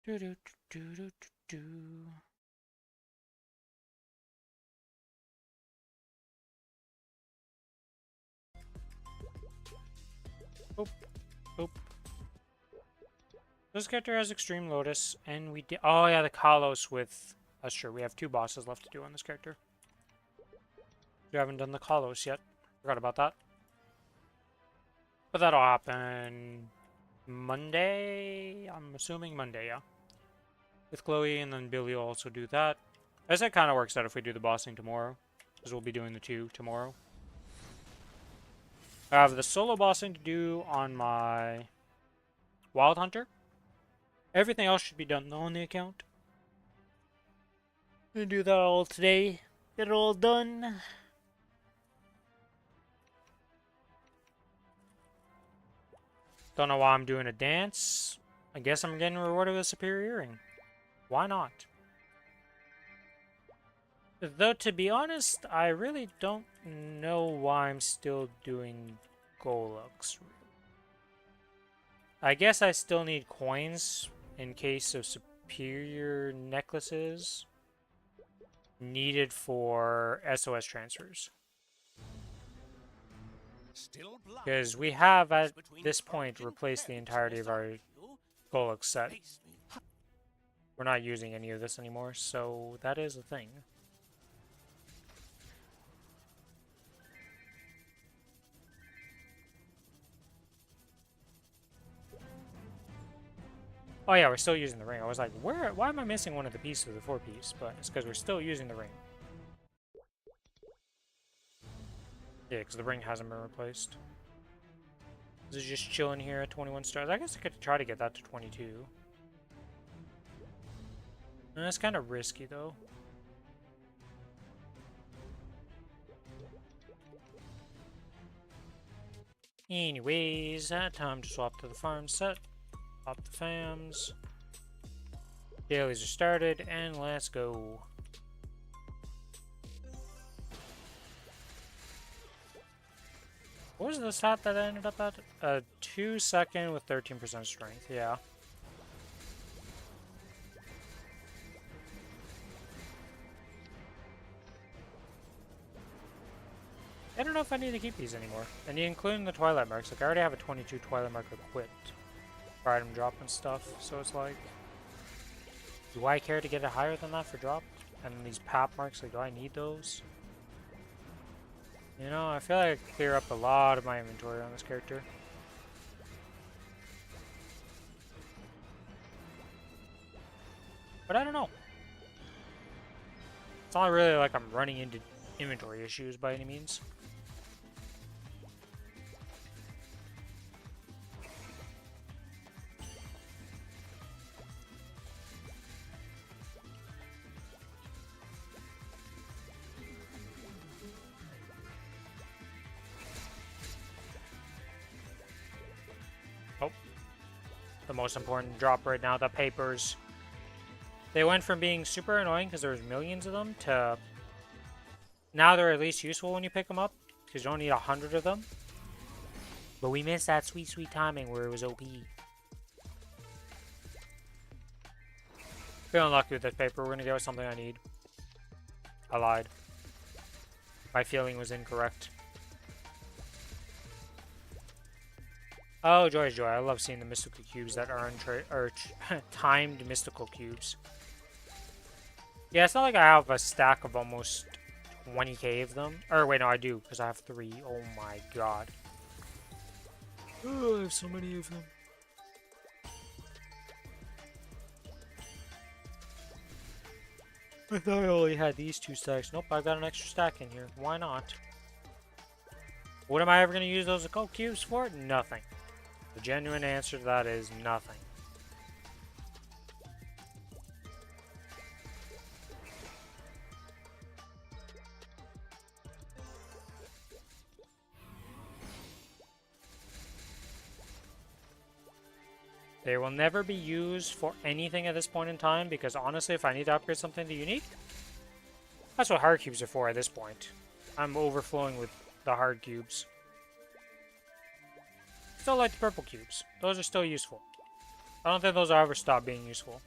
Do do do do do do. Boop, boop. This character has Extreme Lotus, and we did. Oh yeah, the Kalos with. That's true. We have 2 bosses left to do on this character. We haven't done the Kalos yet. Forgot about that. But that'll happen Monday. I'm assuming Monday, yeah. With Chloe, and then Billy will also do that. I guess that kind of works out if we do the bossing tomorrow, because we'll be doing the 2 tomorrow. I have the solo bossing to do on my Wild Hunter. Everything else should be done on the account. I'm gonna do that all today. Get it all done. Don't know why I'm doing a dance. I guess I'm getting rewarded with a superior earring. Why not? Though, to be honest, I really don't know why I'm still doing Golux. I guess I still need coins in case of superior necklaces needed for SOS transfers. Because we have, at this point, replaced the entirety of our Golux set. We're not using any of this anymore, so that is a thing. Oh yeah, we're still using the ring. I was like, why am I missing one of the pieces of the 4-piece? But it's because we're still using the ring. Yeah, because the ring hasn't been replaced. This is just chilling here at 21 stars. I guess I could try to get that to 22. And that's kind of risky, though. Anyways, time to swap to the farm set. Pop the fams. Dailies are started, and let's go. What was the stat that I ended up at? 2 second with 13% strength, yeah. I don't know if I need to keep these anymore. And including the Twilight Marks, like I already have a 22 Twilight Mark equipped for item drop and stuff, so it's like, do I care to get it higher than that for drop? And these Pap Marks, like do I need those? You know, I feel like I could clear up a lot of my inventory on this character. But I don't know. It's not really like I'm running into inventory issues by any means. Oh. The most important drop right now, the papers. They went from being super annoying because there was millions of them to now they're at least useful when you pick them up because you don't need 100 of them. But we missed that sweet, sweet timing where it was OP. Feeling lucky with this paper. We're going to go with something I need. I lied. My feeling was incorrect. Oh, joy, joy. I love seeing the mystical cubes that are timed mystical cubes. Yeah, it's not like I have a stack of almost 20k of them. Or wait, no, I do, because I have 3. Oh my god. Oh, I have so many of them. I thought I only had these 2 stacks. Nope, I got an extra stack in here. Why not? What am I ever going to use those occult cubes for? Nothing. The genuine answer to that is nothing. They will never be used for anything at this point in time because honestly, if I need to upgrade something to unique, that's what hard cubes are for at this point. I'm overflowing with the hard cubes. Still like the purple cubes. Those are still useful. I don't think those will ever stop being useful.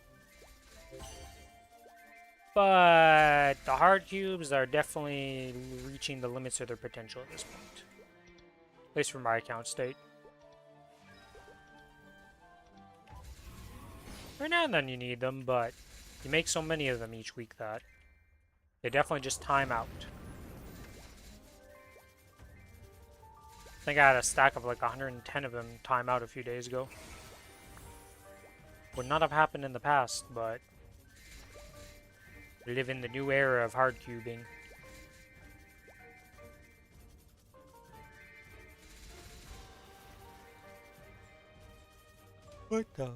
But the hard cubes are definitely reaching the limits of their potential at this point. At least for my account state. Every now and then you need them, but you make so many of them each week that they definitely just time out. I think I had a stack of like 110 of them time out a few days ago. Would not have happened in the past, but we live in the new era of hard cubing. What the?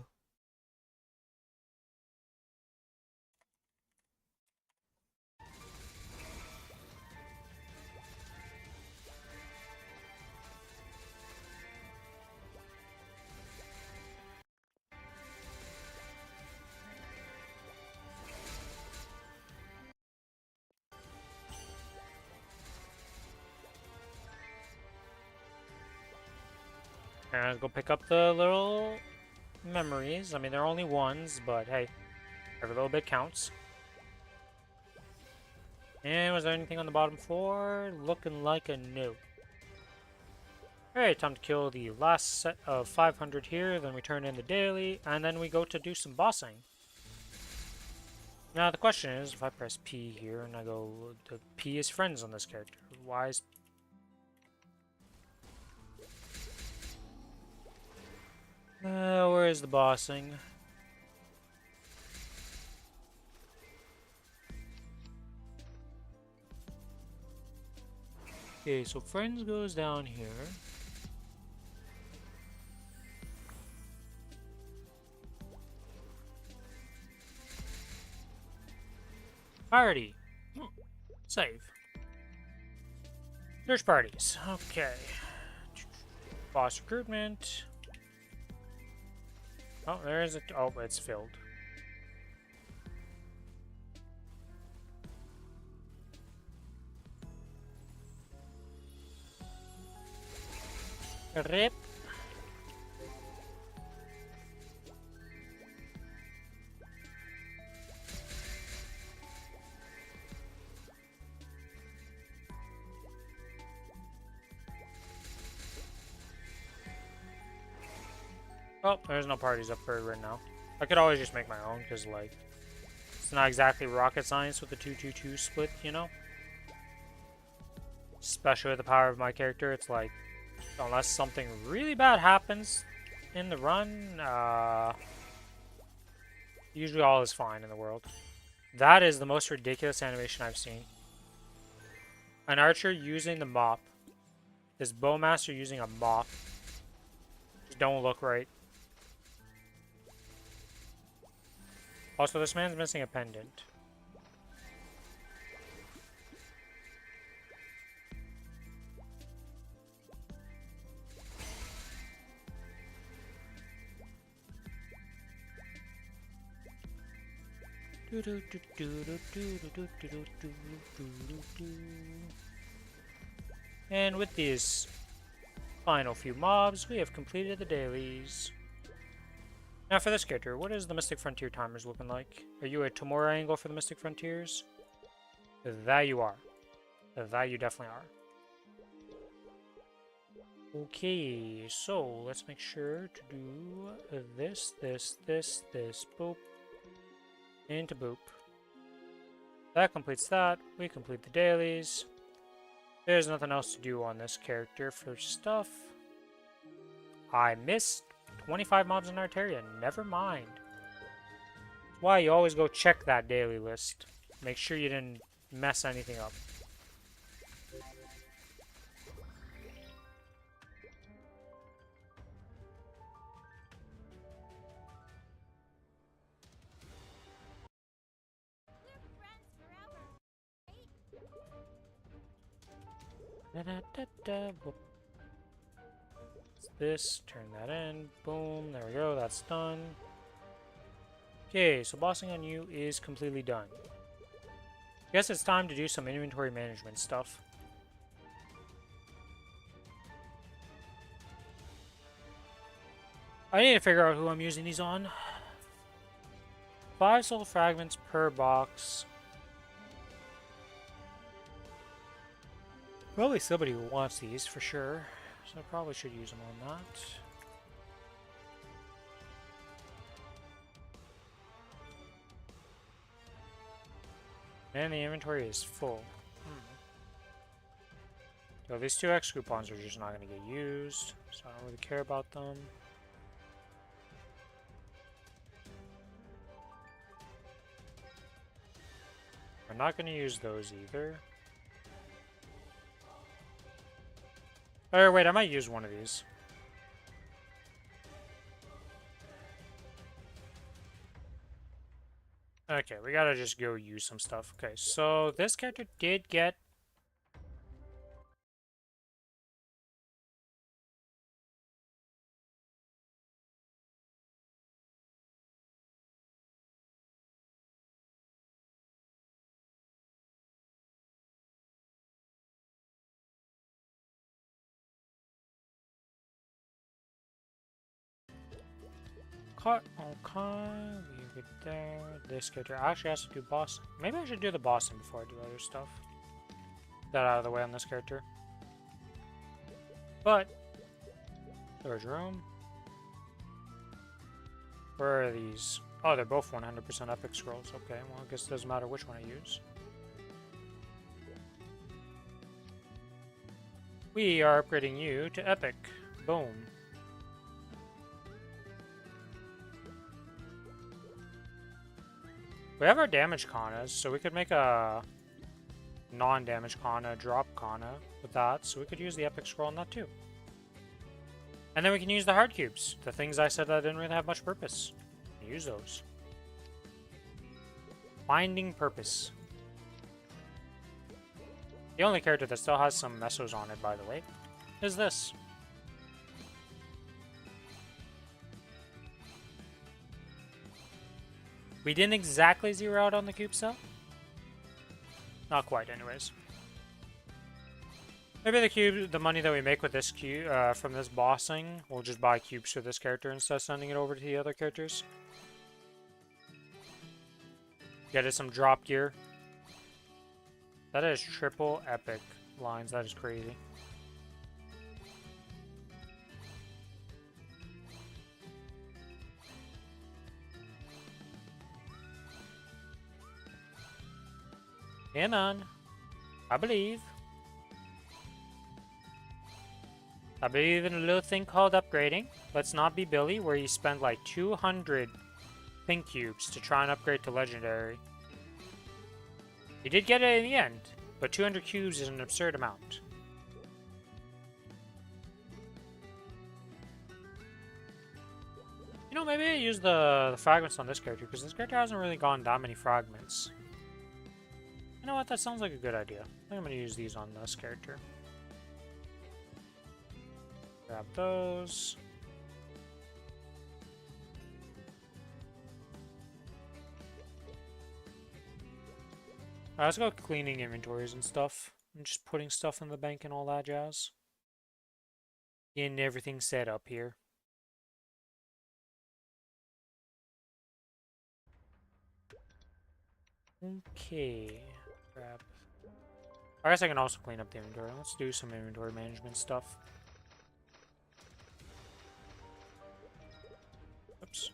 And let's go pick up the little memories. I mean, they're only ones, but hey, every little bit counts. And was there anything on the bottom floor? Looking like a no. Alright, time to kill the last set of 500 here, then we turn in the daily, and then we go to do some bossing. Now the question is, if I press P here and I go, the P is friends on this character. Why is... where is the bossing? Okay, so friends goes down here. Party. Save. Search parties. Okay. Boss recruitment. Oh, there is a... Oh, it's filled. Rip. Oh, there's no parties up for it right now. I could always just make my own, because, like, it's not exactly rocket science with the 2-2-2 split, you know? Especially with the power of my character, it's like, unless something really bad happens in the run, usually all is fine in the world. That is the most ridiculous animation I've seen. An archer using the mop. This bowmaster using a mop. Just don't look right. Also, this man's missing a pendant. And with these final few mobs, we have completed the dailies. Now for this character, what is the Mystic Frontier timers looking like? Are you a Tamora angle for the Mystic Frontiers? That you are. That you definitely are. Okay, so let's make sure to do this, boop, into boop. That completes that. We complete the dailies. There's nothing else to do on this character for stuff. I missed 25 mobs in Arteria. Never mind. That's why you always go check that daily list. Make sure you didn't mess anything up. This, turn that in, boom, there we go, that's done. Okay, so bossing on you is completely done. Guess it's time to do some inventory management stuff. I need to figure out who I'm using these on. 5 soul fragments per box. Probably somebody who wants these for sure, so I probably should use them on that. And the inventory is full. So these 2 X coupons are just not going to get used, so I don't really care about them. I'm not going to use those either. Or wait, I might use one of these. Okay, we gotta just go use some stuff. Okay, so this character did get... Okay, leave it there. This character actually has to do boss. Maybe I should do the bossing before I do other stuff. Get that out of the way on this character. But storage room. Where are these? Oh, they're both 100% epic scrolls. Okay, well I guess it doesn't matter which one I use. We are upgrading you to epic. Boom. We have our damage Kanas, so we could make a non-damage Kana, drop Kana with that, so we could use the epic scroll on that too. And then we can use the hard cubes, the things I said that didn't really have much purpose. Use those. Finding purpose. The only character that still has some mesos on it, by the way, is this. We didn't exactly zero out on the cube sell. Not quite, anyways. Maybe the cube, the money that we make with this cube from this bossing, we'll just buy cubes for this character instead of sending it over to the other characters. Get us some drop gear. That is triple epic lines. That is crazy. Come on. I believe. I believe in a little thing called upgrading. Let's not be Billy, where you spend like 200 pink cubes to try and upgrade to legendary. You did get it in the end, but 200 cubes is an absurd amount. You know, maybe I use the fragments on this character, because this character hasn't really gotten that many fragments. You know what? That sounds like a good idea. I think I'm going to use these on this character. Grab those. Alright, let's go cleaning inventories and stuff. And just putting stuff in the bank and all that jazz. Getting everything set up here. Okay. Grab. I guess I can also clean up the inventory. Let's do some inventory management stuff. Oops.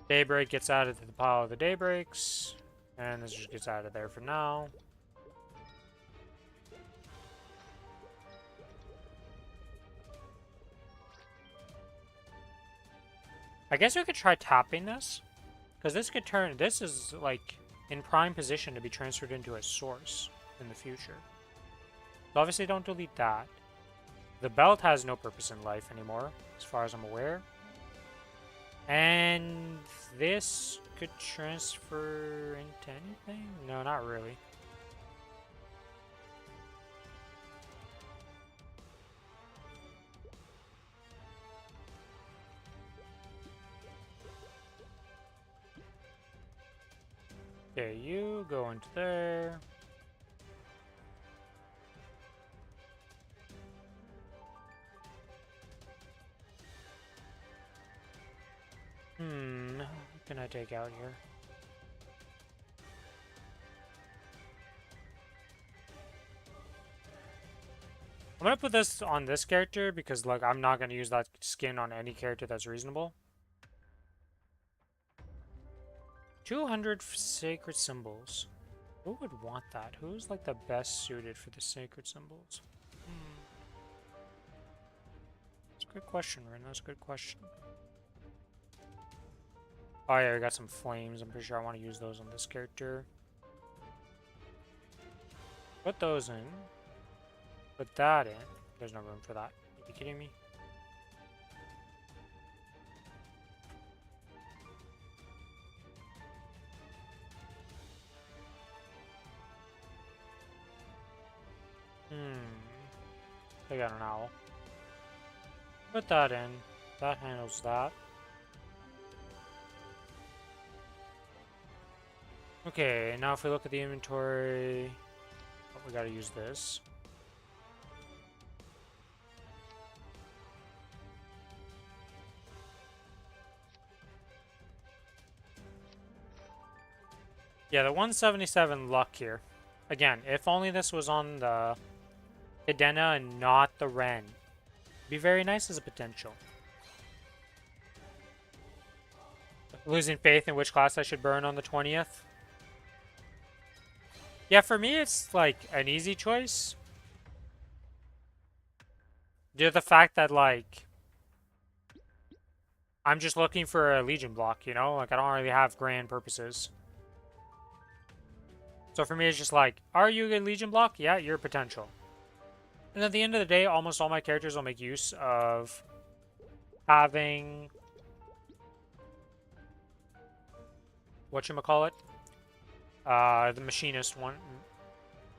Daybreak gets added to the pile of the daybreaks. And this just gets out of there for now. I guess we could try tapping this. Because this could turn... This is, like, in prime position to be transferred into a source in the future. So obviously don't delete that. The belt has no purpose in life anymore, as far as I'm aware. And this could transfer into anything? No, not really. Okay, you go into there. What can I take out here? I'm gonna put this on this character because, like, I'm not gonna use that skin on any character that's reasonable. 200 sacred symbols. Who would want that? Who's, like, the best suited for the sacred symbols? That's a good question, Ren. That's a good question. Oh yeah, we got some flames. I'm pretty sure I want to use those on this character. Put those in. Put that in. There's no room for that. Are you kidding me? I got an owl. Put that in. That handles that. Okay, now if we look at the inventory, oh, we gotta use this. Yeah, the 177 luck here. Again, if only this was on the Cadena and not the Ren. Be very nice as a potential. Losing faith in which class I should burn on the 20th. Yeah, for me, it's like an easy choice. Due to the fact that, like, I'm just looking for a Legion block, you know? Like, I don't really have grand purposes. So for me, it's just like, are you a Legion block? Yeah, you're potential. And at the end of the day, almost all my characters will make use of having... whatchamacallit? The machinist one.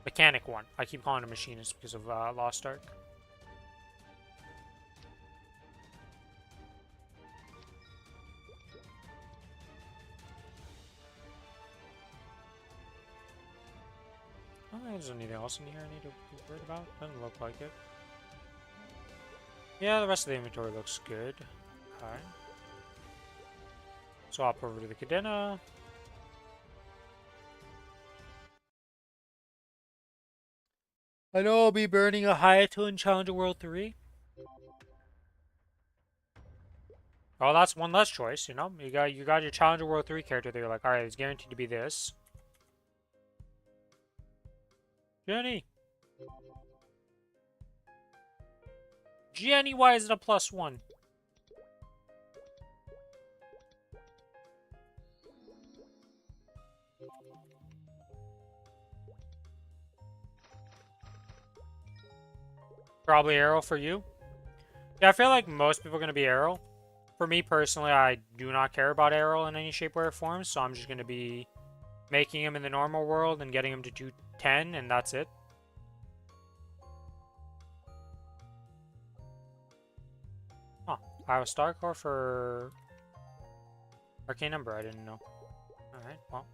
Mechanic one. I keep calling it machinist because of Lost Ark. There's anything else in here I need to be worried about? Doesn't look like it. Yeah, the rest of the inventory looks good. Alright. Swap over to the Cadena. I know I'll be burning a Hayato in Challenger World 3. Oh, that's one less choice, you know? You got your Challenger World 3 character that you're like, alright, it's guaranteed to be this. Jenny! Jenny, why is it a +1? Probably Arrow for you. Yeah, I feel like most people are going to be Arrow. For me personally, I do not care about Arrow in any shape, way, or form, so I'm just going to be making him in the normal world and getting him to 210, and that's it. Huh. I have a star core for Arcane Number, I didn't know. Alright, well.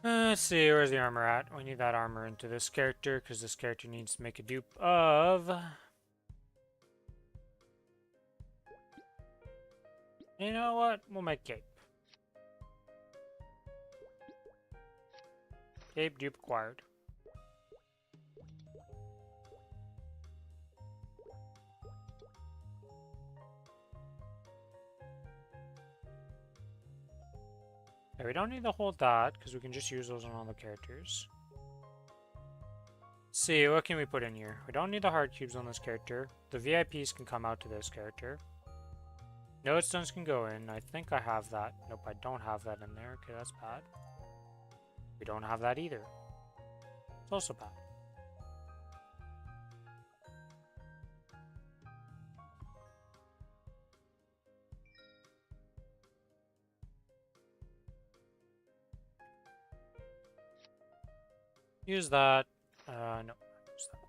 Let's see, where's the armor at? We need that armor into this character, because this character needs to make a dupe of... You know what? We'll make Cape. Cape dupe acquired. Yeah, we don't need to hold that, because we can just use those on all the characters. Let's see, what can we put in here? We don't need the hard cubes on this character. The VIPs can come out to this character. Node stones can go in. I think I have that. Nope, I don't have that in there. Okay, that's bad. We don't have that either. It's also bad. Use that. No. Use that.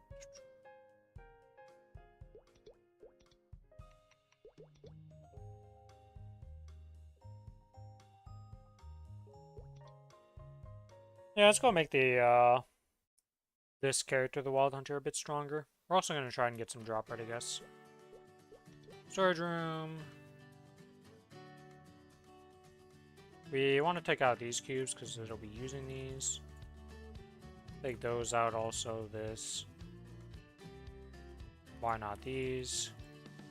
Yeah, let's go make the, this character, the Wild Hunter, a bit stronger. We're also going to try and get some drop right, I guess. Storage room. We want to take out these cubes because it'll be using these. Take those out also, this. Why not these?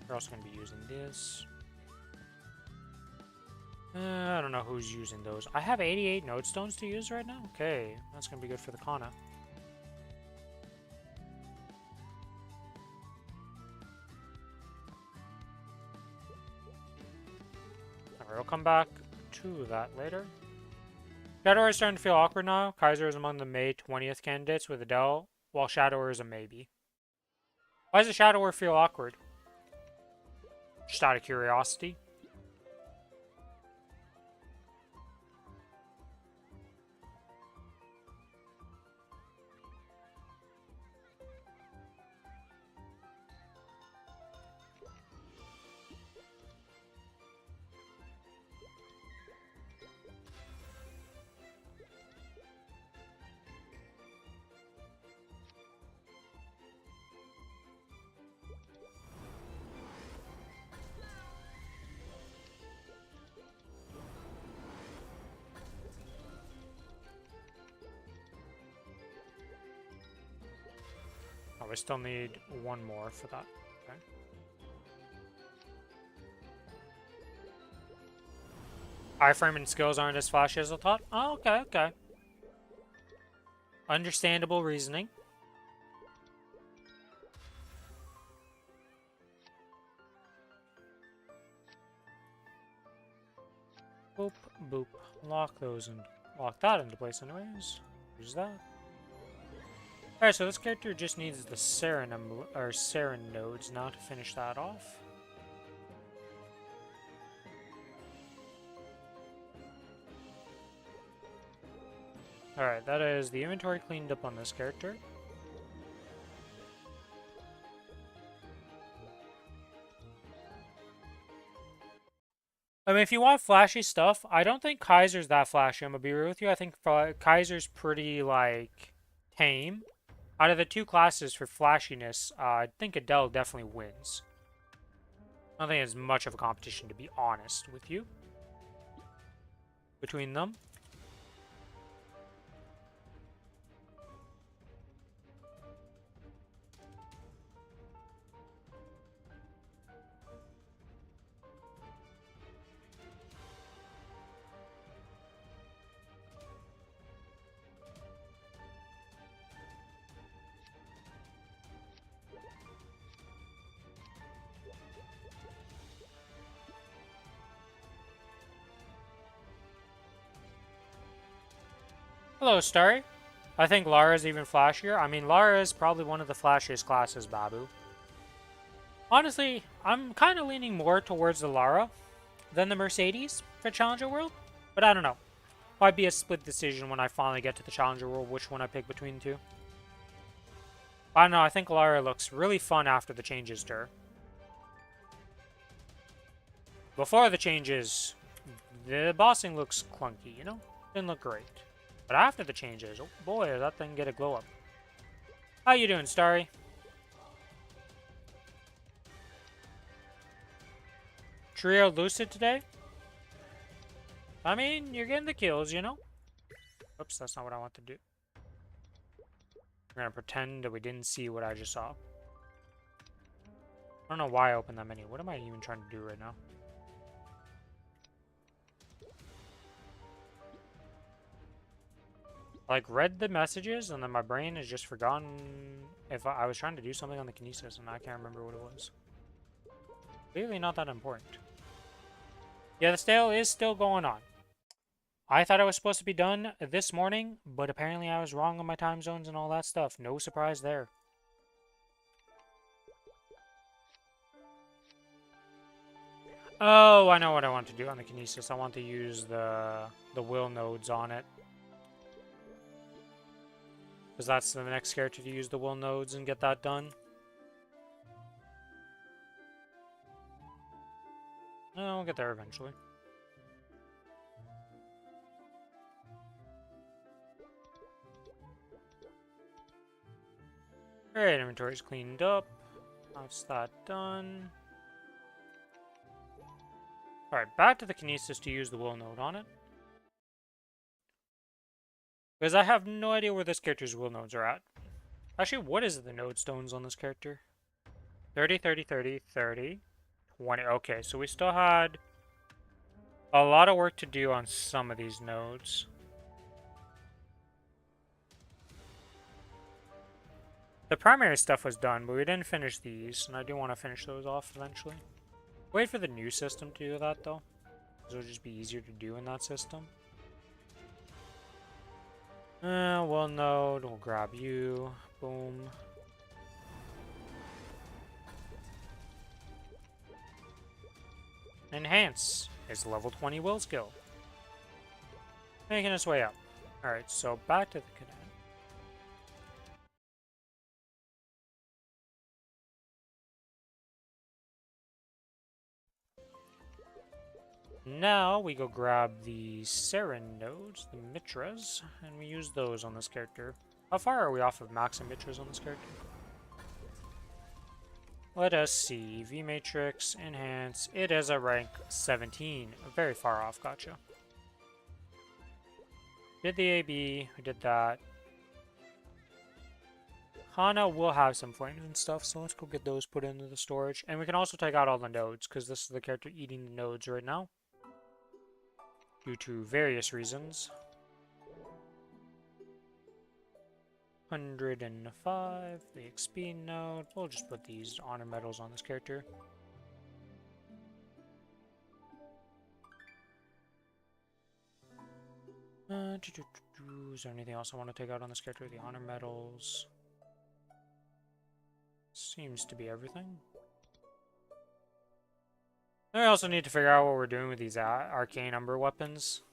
We're also going to be using this. I don't know who's using those. I have 88 node stones to use right now? Okay, that's going to be good for the Kana. Alright, we'll come back to that later. Shadower is starting to feel awkward now. Kaiser is among the May 20th candidates with Adele, while Shadower is a maybe. Why does the Shadower feel awkward? Just out of curiosity. Oh, we still need one more for that. Okay. Iframe and skills aren't as flashy as I thought. Oh, okay, okay. Understandable reasoning. Boop, boop. Lock those and lock that into place anyways. Use that. Alright, so this character just needs the Saren nodes now to finish that off. Alright, that is the inventory cleaned up on this character. I mean, if you want flashy stuff, I don't think Kaiser's that flashy. I'm gonna be real with you. I think Kaiser's pretty, like, tame. Out of the two classes for flashiness, I think Adele definitely wins. I don't think it's much of a competition, to be honest with you, between them. Hello, Starry. I think Lara's even flashier. I mean, Lara is probably one of the flashiest classes, Babu. Honestly, I'm kind of leaning more towards the Lara than the Mercedes for Challenger World, but I don't know. Might be a split decision when I finally get to the Challenger World, which one I pick between the two. I don't know, I think Lara looks really fun after the changes to her. Before the changes, the bossing looks clunky, you know? Didn't look great. But after the changes, oh boy, does that thing get a glow up. How you doing, Starry? Trio Lucid today? I mean, you're getting the kills, you know? Oops, that's not what I want to do. We're gonna pretend that we didn't see what I just saw. I don't know why I opened that menu. What am I even trying to do right now? Like, read the messages, and then my brain has just forgotten if I was trying to do something on the Kinesis, and I can't remember what it was. Clearly not that important. Yeah, the sale is still going on. I thought it was supposed to be done this morning, but apparently I was wrong on my time zones and all that stuff. No surprise there. Oh, I know what I want to do on the Kinesis. I want to use the will nodes on it. Because that's the next character to use the will nodes and get that done. No, we'll get there eventually. Alright, inventory's cleaned up. That's that done. Alright, back to the Kinesis to use the will node on it. Because I have no idea where this character's will nodes are at. Actually, what is the node stones on this character? 30, 30, 30, 30, 20. Okay, so we still had a lot of work to do on some of these nodes. The primary stuff was done, but we didn't finish these, and I do want to finish those off eventually. Wait for the new system to do that, though. Because it'll just be easier to do in that system. Well, node, we'll grab you. Boom. Enhance is level 20 will skill. Making its way up. Alright, so back to the cadet. Now we go grab the Saren nodes, the Mitras, and we use those on this character. How far are we off of max and Mitras on this character? Let us see. V Matrix, Enhance. It is a rank 17. Very far off, gotcha. Did the AB, we did that. Hana will have some flames and stuff, so let's go get those put into the storage. And we can also take out all the nodes, because this is the character eating the nodes right now. Due to various reasons. 105, the XP node. We'll just put these honor medals on this character. Is there anything else I want to take out on this character? The honor medals. Seems to be everything. I also need to figure out what we're doing with these arcane umber weapons.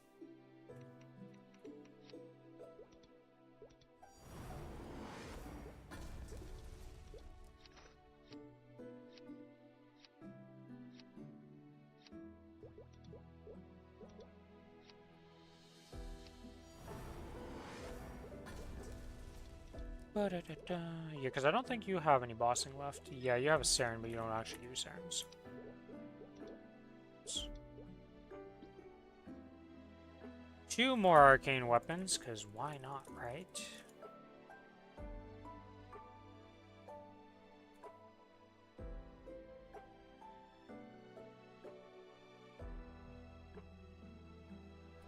Ba-da-da-da. Yeah, because I don't think you have any bossing left. Yeah, you have a Saren, but you don't actually use Sarens. Two more arcane weapons, because why not, right?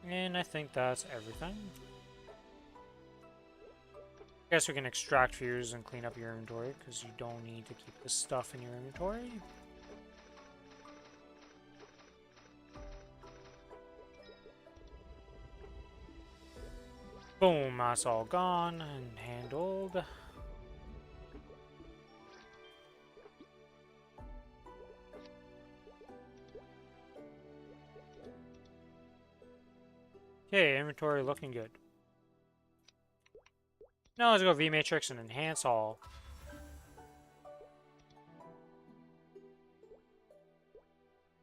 And I think that's everything. I guess we can extract fuse and clean up your inventory, because you don't need to keep this stuff in your inventory. Boom, that's all gone and handled. Okay, inventory looking good. Now let's go V-Matrix and enhance all.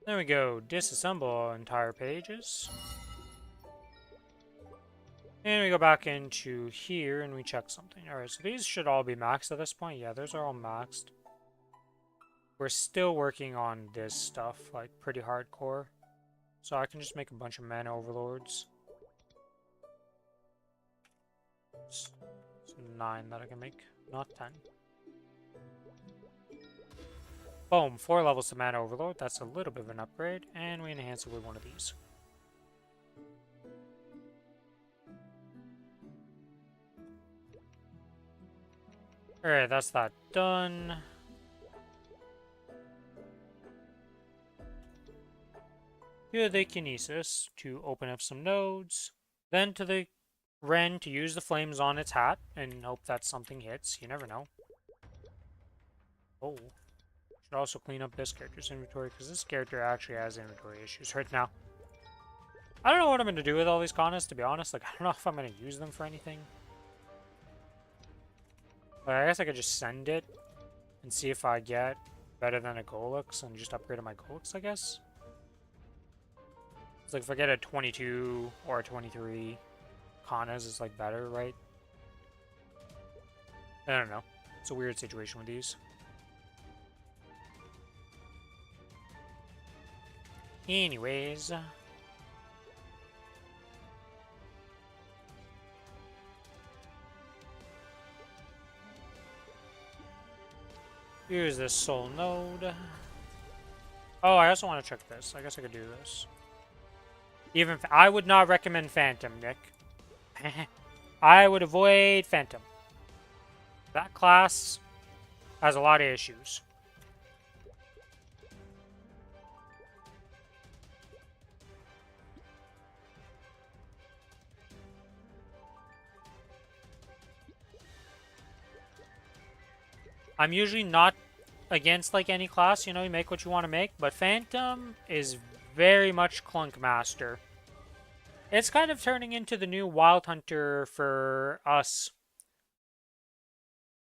There we go, disassemble entire pages. And we go back into here and we check something. Alright, so these should all be maxed at this point. Yeah, those are all maxed. We're still working on this stuff, like pretty hardcore. So I can just make a bunch of mana overlords. It's 9 that I can make, not 10. Boom, 4 levels to mana overlord. That's a little bit of an upgrade. And we enhance it with one of these. Alright, that's that done. To the Kinesis to open up some nodes. Then to the Ren to use the flames on its hat and hope that something hits. You never know. Oh. Should also clean up this character's inventory because this character actually has inventory issues right now. I don't know what I'm going to do with all these Kronos, to be honest. Like, I don't know if I'm going to use them for anything. But I guess I could just send it and see if I get better than a Golux and just upgrade my Golux, I guess. It's like if I get a 22 or a 23, Kronos is like better, right? I don't know. It's a weird situation with these. Anyways. Here's this soul node. Oh, I also want to check this. I guess I could do this. Even I would not recommend Phantom, Nick. I would avoid Phantom. That class has a lot of issues. I'm usually not against like any class, you know, you make what you want to make, but Phantom is very much Clunk Master. It's kind of turning into the new Wild Hunter for us.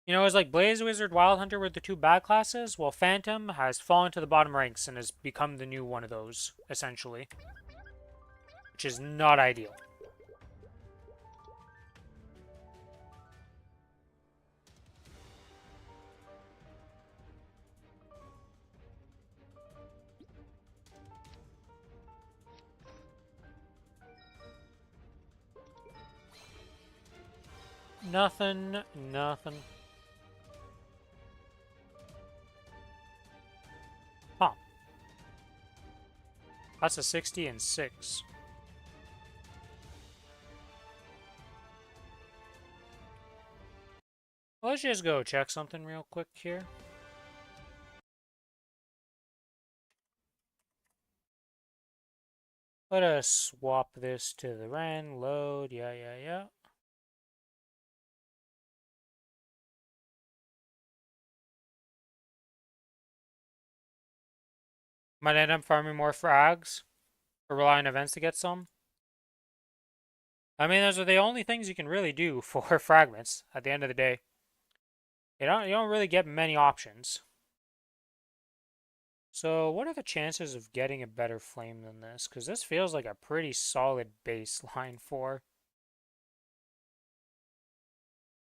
You know, it's like Blaze Wizard, Wild Hunter were the two bad classes. Well, Phantom has fallen to the bottom ranks and has become the new one of those, essentially. Which is not ideal. Nothing. Huh. That's a 60 and 6. Let's just go check something real quick here. Let us swap this to the Ren. Load. Yeah. Might end up farming more frags or relying on events to get some. I mean, those are the only things you can really do for fragments at the end of the day. You don't really get many options. So what are the chances of getting a better flame than this? Because this feels like a pretty solid baseline for.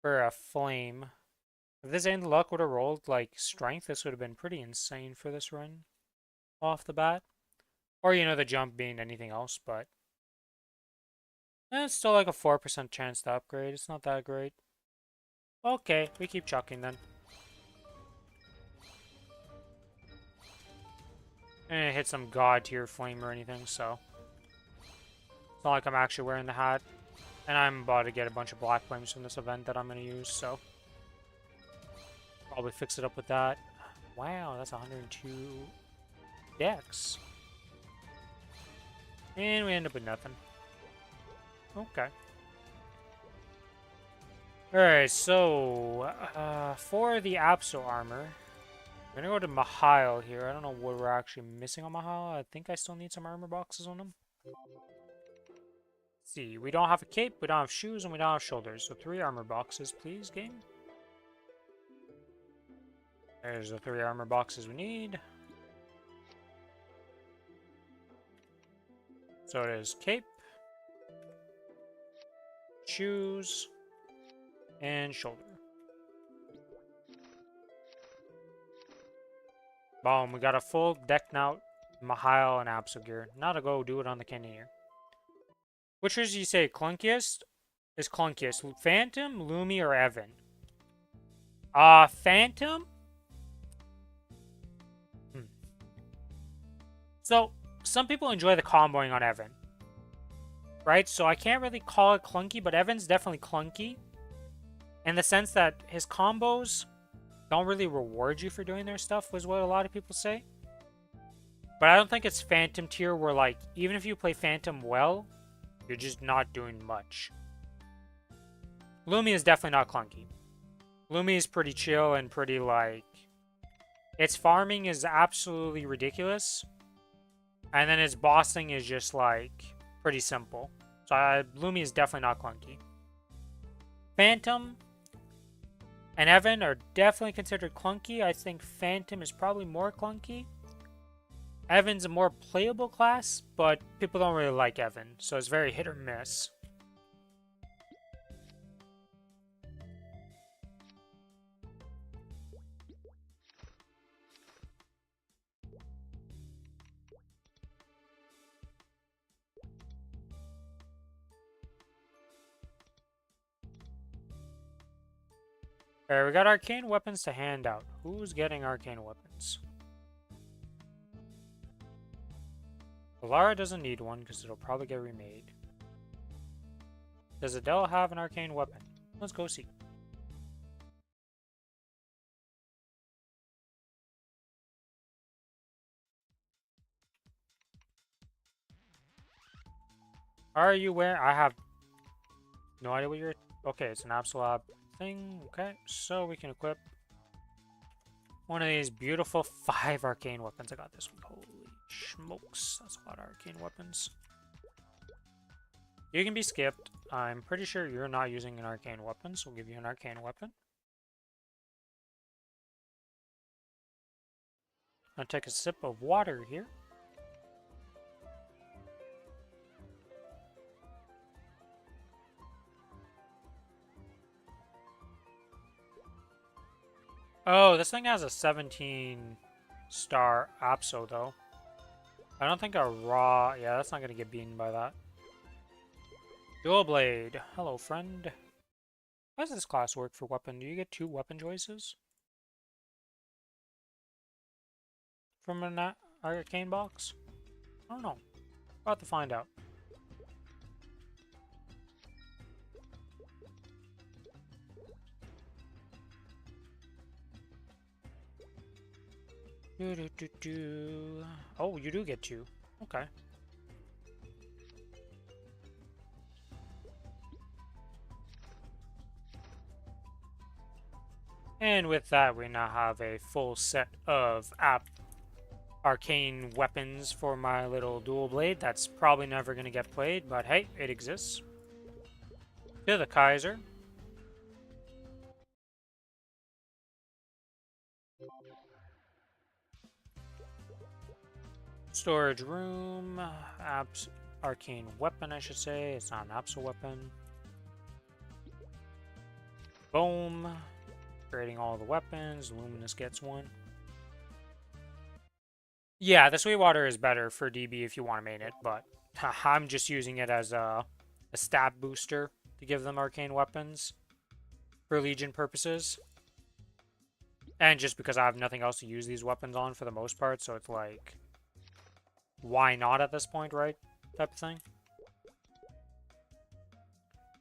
for a flame. If this ain't luck would have rolled like strength, this would have been pretty insane for this run off the bat. Or, you know, the jump being anything else, but it's still like a 4% chance to upgrade. It's not that great. Okay, we keep chucking then. And it hit some god tier flame or anything, so it's not like I'm actually wearing the hat. And I'm about to get a bunch of black flames from this event that I'm going to use, so probably fix it up with that. Wow, that's 102 dex. And we end up with nothing. Okay. Alright, so for the Apso armor, I'm gonna go to Mahile here. I don't know what we're actually missing on Mahile. I think I still need some armor boxes on him. Let's see, we don't have a cape, we don't have shoes, and we don't have shoulders. So 3 armor boxes, please, game. There's the 3 armor boxes we need. So it is cape, shoes, and shoulder. Boom, we got a full deck now, Mahile and Apso gear. Now to go do it on the Cannoneer. Which is you say clunkiest? Is clunkiest Phantom, Lumi, or Evan? Phantom? So, some people enjoy the comboing on Evan. Right? So I can't really call it clunky, but Evan's definitely clunky. In the sense that his combos don't really reward you for doing their stuff, was what a lot of people say. But I don't think it's Phantom tier where, like, even if you play Phantom well, you're just not doing much. Lumi is definitely not clunky. Lumi is pretty chill and pretty, like... Its farming is absolutely ridiculous. And then its bossing is just, like, pretty simple. So Lumi is definitely not clunky. Phantom and Evan are definitely considered clunky. I think Phantom is probably more clunky. Evan's a more playable class, but people don't really like Evan, so it's very hit or miss. Alright, we got arcane weapons to hand out. Who's getting arcane weapons? Lara doesn't need one because it'll probably get remade. Does Adele have an arcane weapon? Let's go see. Are you wearing? I have no idea what you're... Okay, it's an Absolab thing. Okay, so we can equip one of these beautiful 5 arcane weapons. I got this one. Holy smokes, that's a lot of arcane weapons. You can be skipped. I'm pretty sure you're not using an arcane weapon, so we'll give you an arcane weapon. I'll take a sip of water here. Oh, this thing has a 17-star Apso, though. I don't think a raw... Yeah, that's not going to get beaten by that. Dual Blade. Hello, friend. How does this class work for weapon? Do you get 2 weapon choices? From an arcane box? I don't know. About to find out. Oh, you do get 2. Okay. And with that, we now have a full set of arcane weapons for my little dual blade. That's probably never going to get played, but hey, it exists. To the Kaiser. Storage room. Arcane weapon, I should say. It's not an Apso weapon. Boom. Creating all the weapons. Luminous gets one. Yeah, the Sweetwater is better for DB if you want to main it, but I'm just using it as a stab booster to give them arcane weapons for Legion purposes. And just because I have nothing else to use these weapons on for the most part, so it's like, why not at this point, right? Type of thing.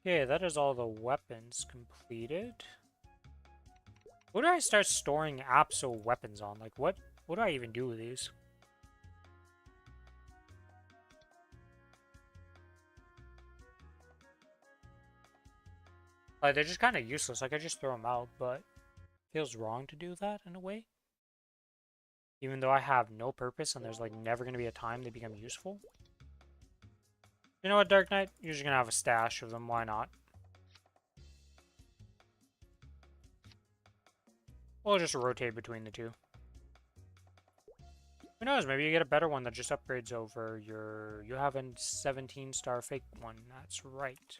Okay, that is all the weapons completed. What do I start storing Apso weapons on? Like, what do I even do with these? Like, they're just kind of useless. Like, I just throw them out, but it feels wrong to do that in a way. Even though I have no purpose and there's, like, never going to be a time they become useful. You know what, Dark Knight? You're just going to have a stash of them. Why not? We'll just rotate between the two. Who knows? Maybe you get a better one that just upgrades over your... You have a 17-star fake one. That's right.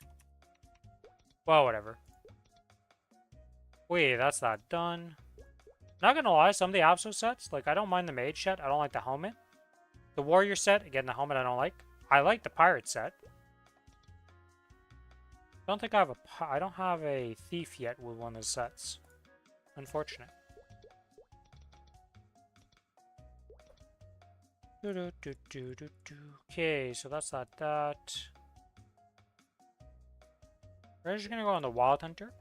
Well, whatever. Wait, that's not done. Not gonna lie, some of the Apso sets, like, I don't mind the mage set. I don't like the helmet. The warrior set, again, the helmet I don't like. I like the pirate set. Don't think I have I don't have a thief yet with one of the sets. Unfortunate. Okay, so that's not that. We're just gonna go on the Wild Hunter.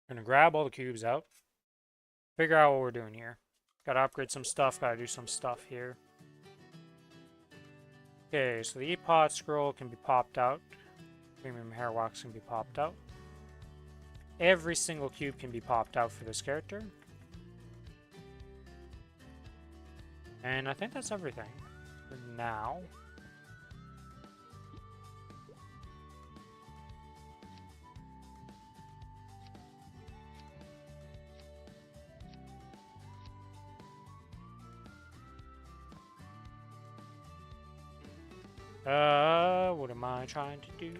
Gonna grab all the cubes out. Figure out what we're doing here. Gotta upgrade some stuff, gotta do some stuff here. Okay, so the E-Pod scroll can be popped out. Premium hair wax can be popped out. Every single cube can be popped out for this character. And I think that's everything for now. What am I trying to do?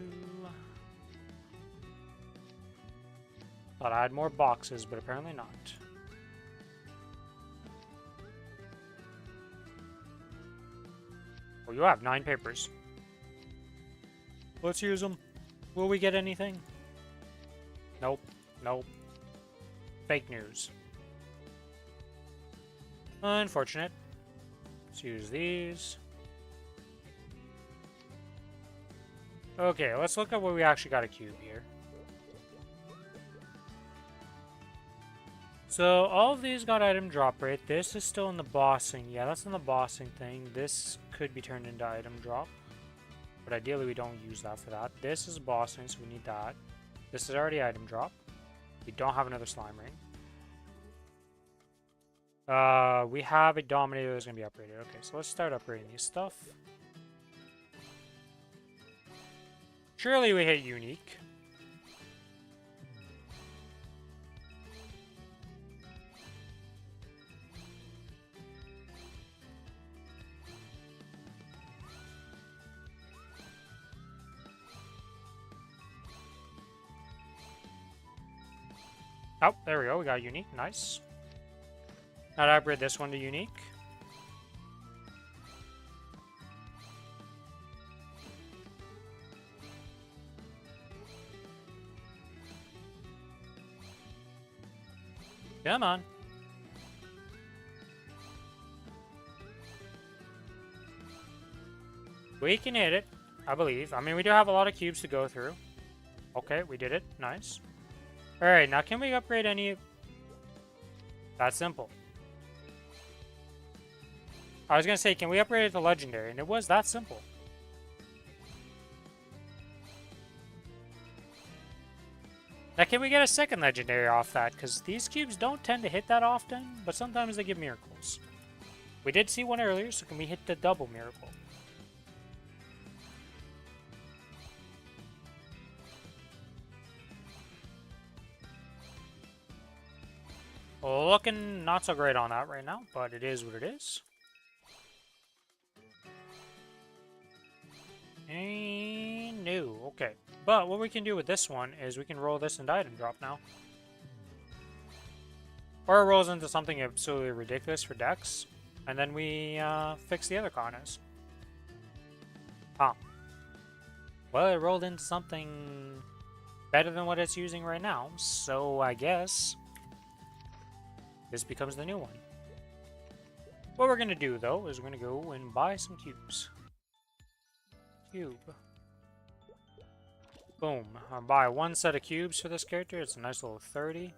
Thought I had more boxes, but apparently not. Oh, you have 9 papers. Let's use them. Will we get anything? Nope. Nope. Fake news. Unfortunate. Let's use these. Okay, let's look at what we actually got a cube here. So, all of these got item drop rate. This is still in the bossing. Yeah, that's in the bossing thing. This could be turned into item drop. But ideally, we don't use that for that. This is bossing, so we need that. This is already item drop. We don't have another slime ring. We have a Dominator that's going to be upgraded. Okay, so let's start upgrading these stuff. Surely we hit unique. Oh, there we go. We got unique. Nice. Now to upgrade this one to unique. Come on. We can hit it, I believe. I mean, we do have a lot of cubes to go through. Okay, we did it. Nice. Alright, now can we upgrade any... That's simple. I was going to say, can we upgrade it to Legendary? And it was that simple. Now, can we get a second Legendary off that? Because these cubes don't tend to hit that often, but sometimes they give miracles. We did see one earlier, so can we hit the double miracle? Looking not so great on that right now, but it is what it is. And no, okay. But what we can do with this one is we can roll this into item drop now. Or it rolls into something absolutely ridiculous for Dex, and then we fix the other Kronos. Huh. Well, it rolled into something better than what it's using right now, so I guess this becomes the new one. What we're going to do, though, is we're going to go and buy some cubes. Cube. Boom. I'll buy one set of cubes for this character. It's a nice little 30.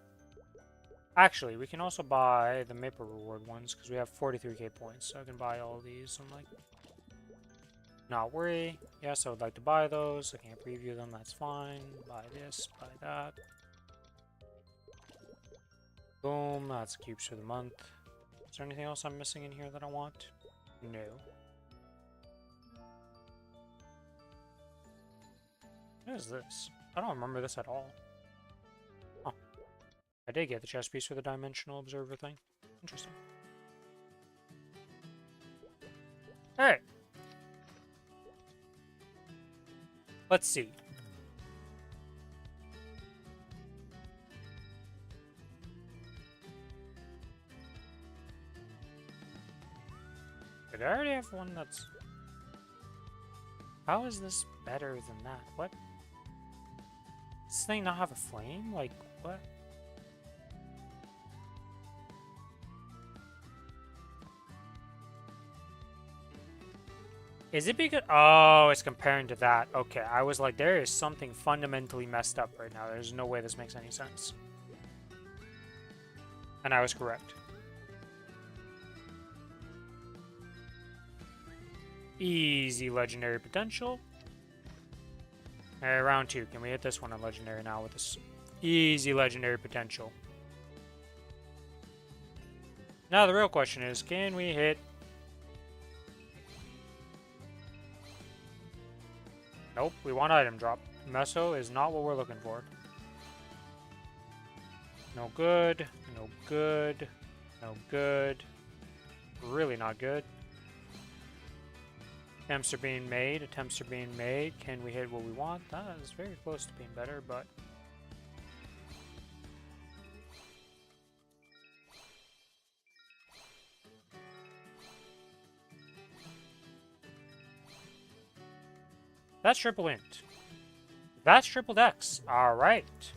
Actually, we can also buy the Maple Reward ones, because we have 43k points, so I can buy all these. I'm like, not worry. Yes, I would like to buy those. I can't preview them, that's fine. Buy this, buy that. Boom, that's cubes for the month. Is there anything else I'm missing in here that I want? No. What is this? I don't remember this at all. Oh. I did get the chest piece for the Dimensional Observer thing. Interesting. Alright. Let's see. Did I already have one that's... How is this better than that? What? Does this thing not have a flame? Like, what? Is it because... Oh, it's comparing to that. Okay, I was like, there is something fundamentally messed up right now. There's no way this makes any sense. And I was correct. Easy legendary potential. Alright, round 2. Can we hit this one on legendary now with this easy legendary potential? Now the real question is, can we hit... Nope, we want item drop. Meso is not what we're looking for. No good, no good, no good. Really not good. Attempts are being made. Attempts are being made. Can we hit what we want? That is very close to being better, but... That's triple int. That's triple dex. Alright.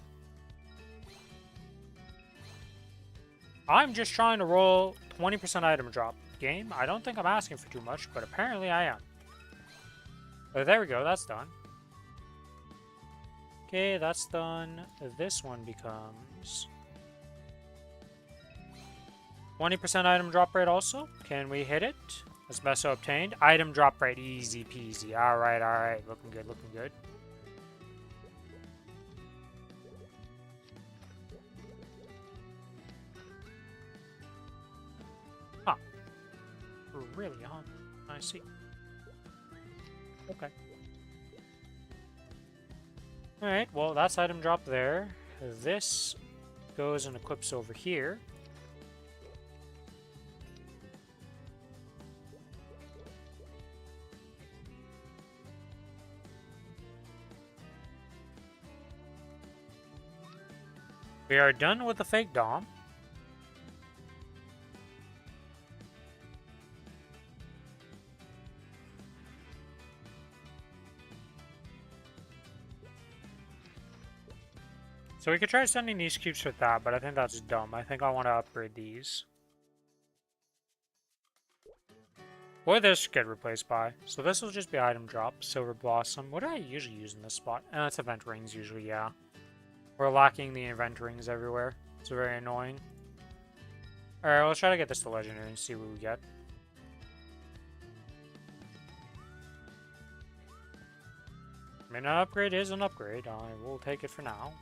I'm just trying to roll 20% item drop. Game, I don't think I'm asking for too much, but apparently I am. Oh, there we go, that's done. Okay, that's done. This one becomes 20% item drop rate also. Can we hit it? That's Meso obtained. Item drop rate, easy peasy. Alright, alright. Looking good, looking good. Huh. Really, huh? I see. Okay. Alright, well, that's item drop there. This goes and equips over here. We are done with the fake Dom. So we could try sending these cubes with that, but I think that's dumb. I think I want to upgrade these. What did this get replaced by? So this will just be item drop, Silver Blossom. What do I usually use in this spot? It's event rings usually, yeah. We're lacking the event rings everywhere. It's very annoying. Alright, let's try to get this to legendary and see what we get. I mean, an upgrade is an upgrade. I will take it for now.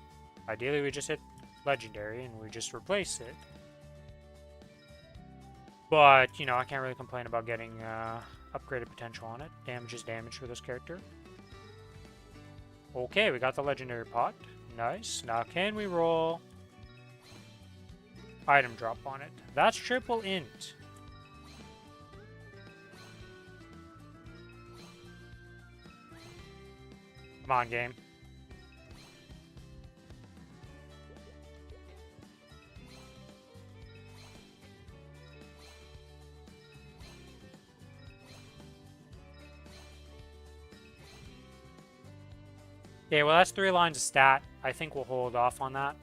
Ideally, we just hit legendary and we just replace it. But, you know, I can't really complain about getting upgraded potential on it. Damage is damage for this character. Okay, we got the legendary pot. Nice. Now, can we roll item drop on it? That's triple int. Come on, game. Okay, well that's 3 lines of stat. I think we'll hold off on that.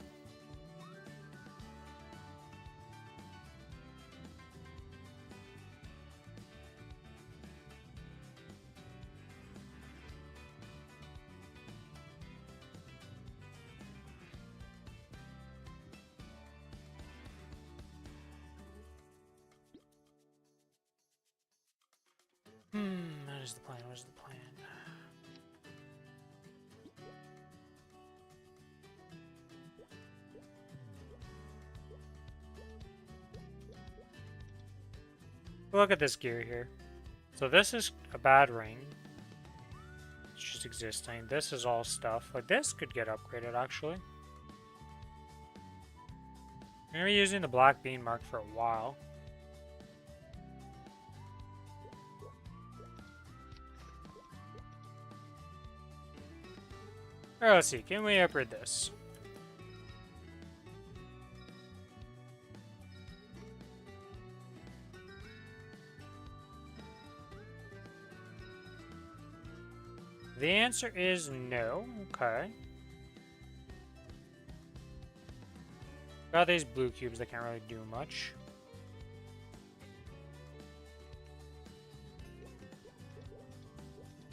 What is the plan? What is the plan? Look at this gear here. So this is a bad ring. It's just existing. This is all stuff. Like this could get upgraded actually. I'm gonna be using the black bean mark for a while. Alright, let's see. Can we upgrade this? The answer is no. Okay. Got these blue cubes that can't really do much.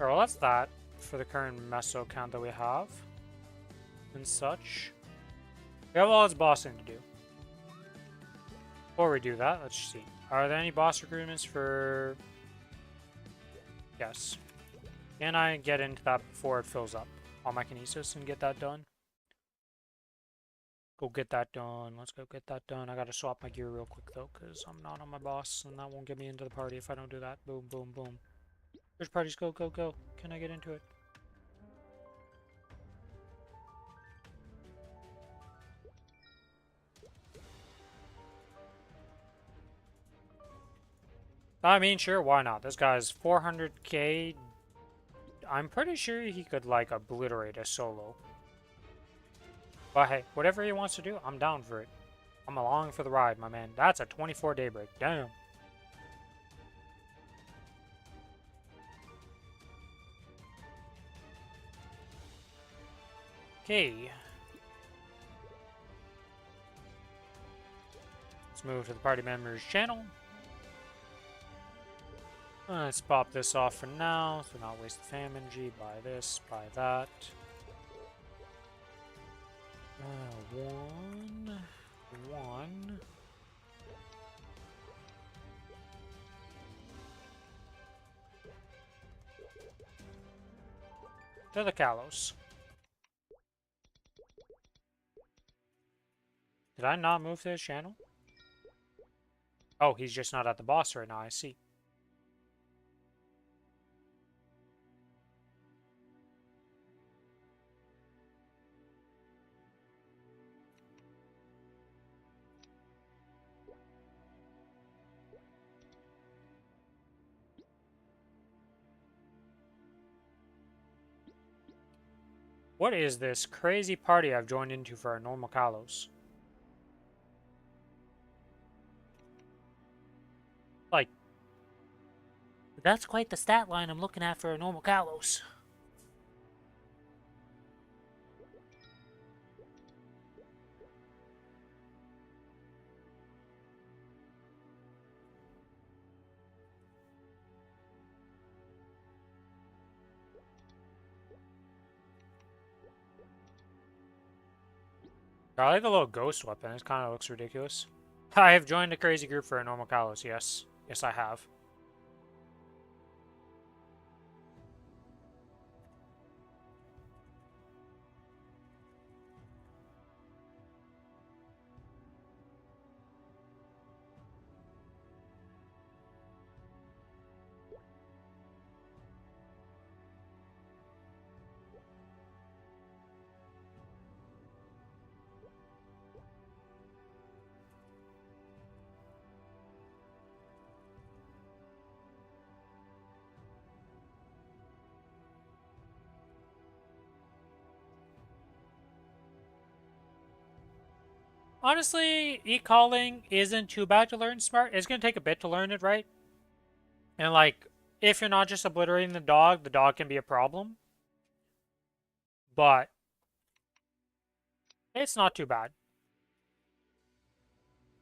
Alright, well that's that for the current meso count that we have. And such. We have all this bossing to do. Before we do that, let's see. Are there any boss recruitments for... Yes. Can I get into that before it fills up? On my kinesis and get that done? Go get that done. Let's go get that done. I gotta swap my gear real quick though, because I'm not on my boss, and that won't get me into the party if I don't do that. Boom, boom, boom. Which parties? Go, go, go. Can I get into it? I mean, sure, why not? This guy's 400k. I'm pretty sure he could, like, obliterate a solo. But hey, whatever he wants to do, I'm down for it. I'm along for the ride, my man. That's a 24 daybreak. Damn. Okay. Let's move to the party members channel. Let's pop this off for now, so not waste the fam energy. Buy this, buy that. One. To the Kalos. Did I not move to his channel? Oh, he's just not at the boss right now, I see. What is this crazy party I've joined into for a normal Kalos? Like, that's quite the stat line I'm looking at for a normal Kalos. I like the little ghost weapon. It kind of looks ridiculous. I have joined a crazy group for a normal Kalos. Yes. Yes, I have. Honestly, e-calling isn't too bad to learn smart. It's going to take a bit to learn it, right? And, like, if you're not just obliterating the dog can be a problem. but it's not too bad.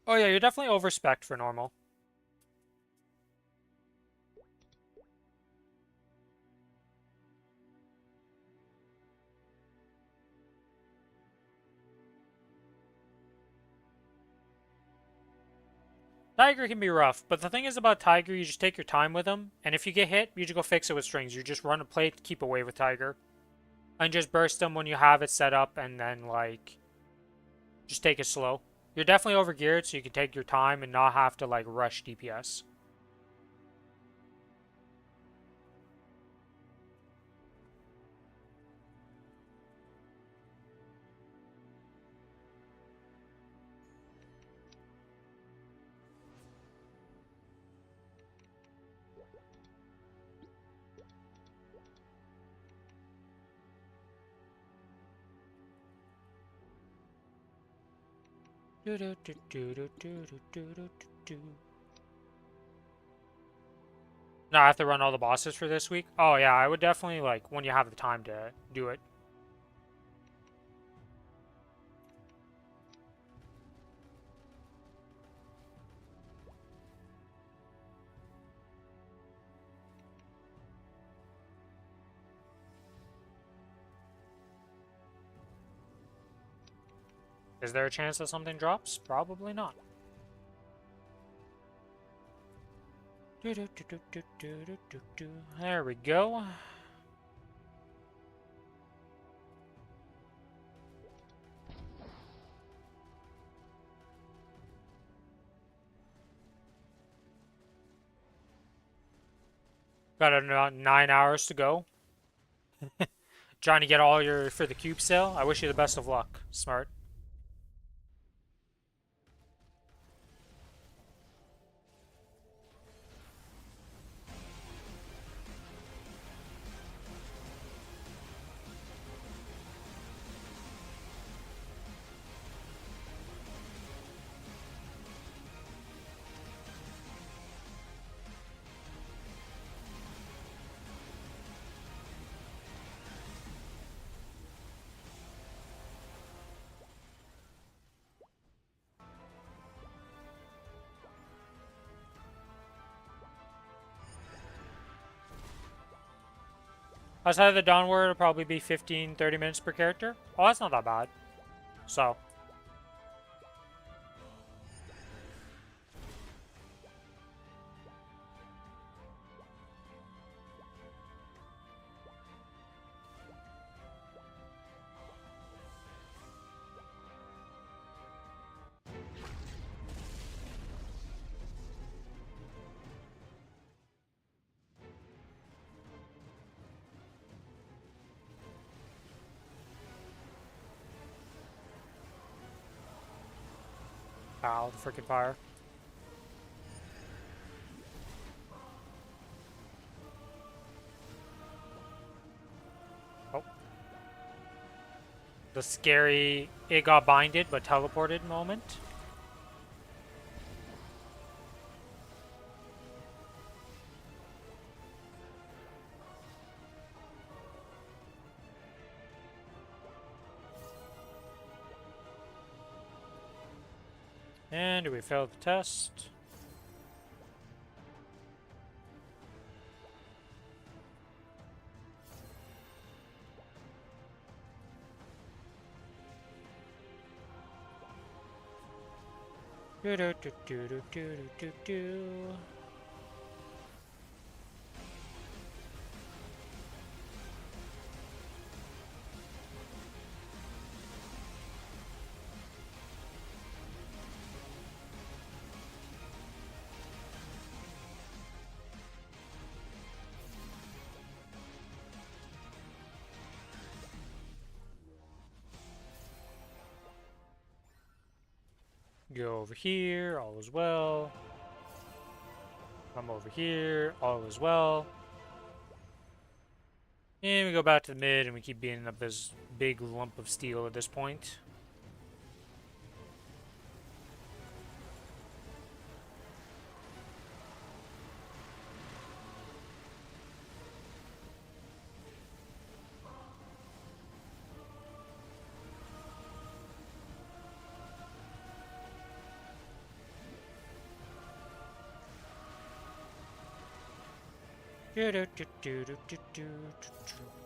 Oh yeah, you're definitely overspec'd for normal. Tiger can be rough, but the thing is about Tiger, you just take your time with him, and if you get hit, you just go fix it with strings. You just run a plate, keep away with Tiger. And just burst him when you have it set up, and then, like, just take it slow. You're definitely overgeared, so you can take your time and not have to, like, rush DPS. Now I have to run all the bosses for this week? Oh yeah, I would definitely, like, when you have the time to do it. Is there a chance that something drops? Probably not. There we go. Got about 9 hours to go. Trying to get all your for the cube sale. I wish you the best of luck. Smart. Outside of the downward, it'll probably be 15, 30 minutes per character. Oh, that's not that bad. So. Ow, the freaking fire. Oh. The scary, it got binded but teleported moment. And do we fail the test? Do do do do do do do do. Go over here, all is well. Come over here, all is well. And we go back to the mid and we keep beating up this big lump of steel at this point.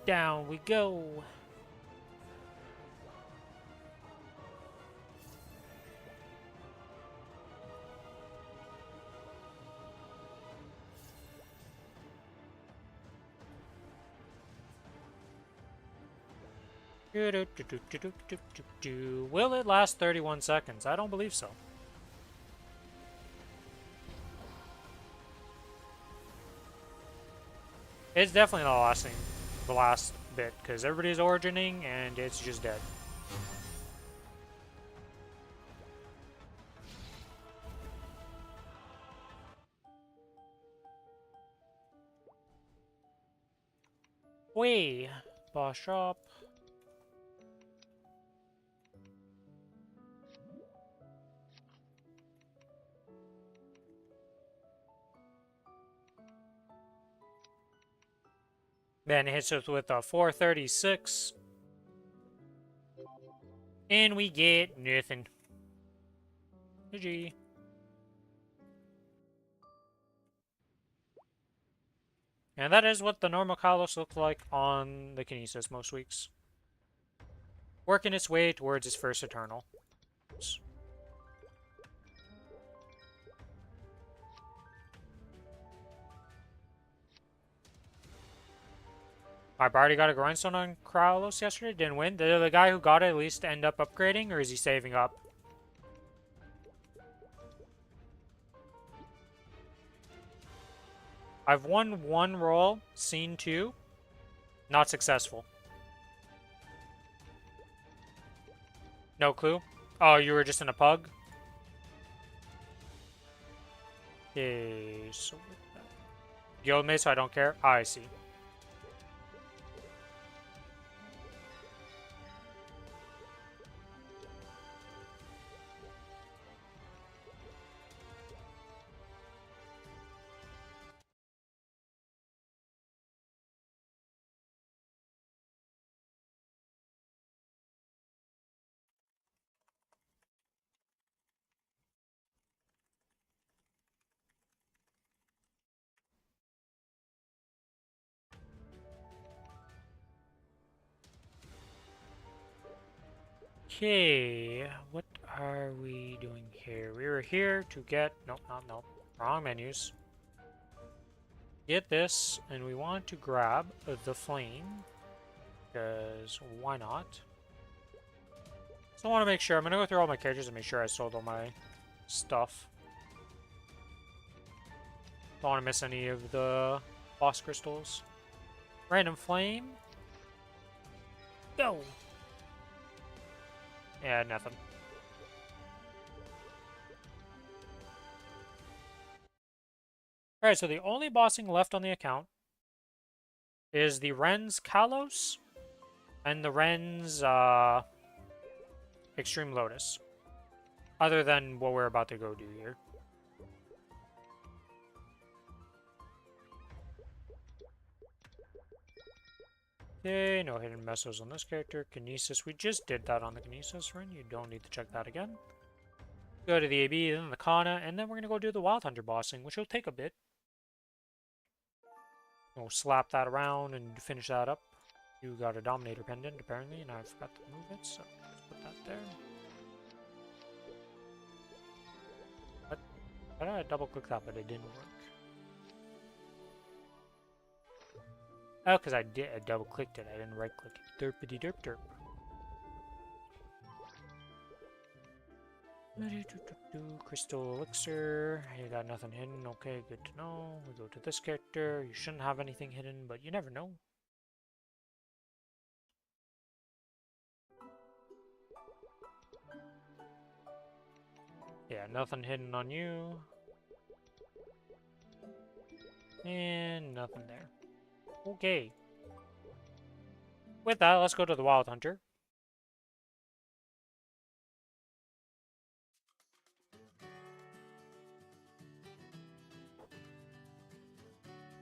Down we go. Will it last 31 seconds? I don't believe so. It's definitely not lasting the last bit, because everybody's origining and it's just dead. Whee! Boss shop. Ben hits us with a 436. And we get nothing. GG. And that is what the normal Kalos looks like on the Kinesis most weeks. Working its way towards its first Eternal. I've already got a grindstone on Kralos yesterday. Didn't win. Did the guy who got it at least end up upgrading, or is he saving up? I've won one roll, seen two. Not successful. No clue. Oh, you were just in a pug? Okay, so guild mate, so I don't care. I see. Okay, what are we doing here? We were here to get... Nope, nope. Wrong menus. Get this, and we want to grab the flame. Because why not? So I want to make sure. I'm going to go through all my characters and make sure I sold all my stuff. Don't want to miss any of the boss crystals. Random flame. Go! Yeah, nothing. Alright, so the only bossing left on the account is the Ren's Kalos and the Ren's Extreme Lotus. Other than what we're about to go do here. Okay, no hidden messos on this character. Kinesis, we just did that on the Kinesis run. You don't need to check that again. Go to the AB, then the Kana, and then we're going to go do the Wild Hunter bossing, which will take a bit. We'll slap that around and finish that up. You got a Dominator pendant, apparently, and I forgot to move it, so let's put that there. What? How did I double-click that, but it didn't work? Oh, because I double-clicked it. I didn't right-click it. Derpity-derp-derp. Crystal Elixir. You got nothing hidden. Okay, good to know. We go to this character. You shouldn't have anything hidden, but you never know. Yeah, nothing hidden on you. And nothing there. Okay. With that, let's go to the Wild Hunter.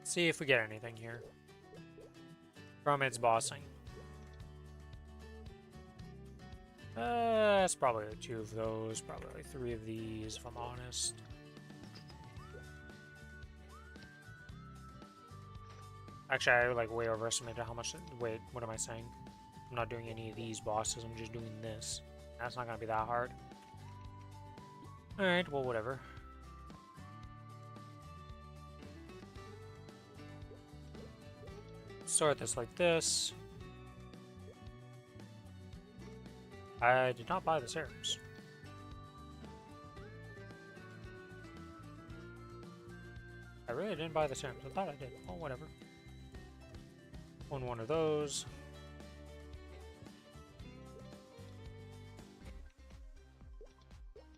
See if we get anything here from its bossing. It's probably like 2 of those, probably like 3 of these, if I'm honest. Actually, I like way overestimated how much. Wait, what am I saying? I'm not doing any of these bosses. I'm just doing this. That's not gonna be that hard. All right, well, whatever. Sort this like this. I did not buy the serums. I really didn't buy the serums. I thought I did. Oh, whatever. One of those.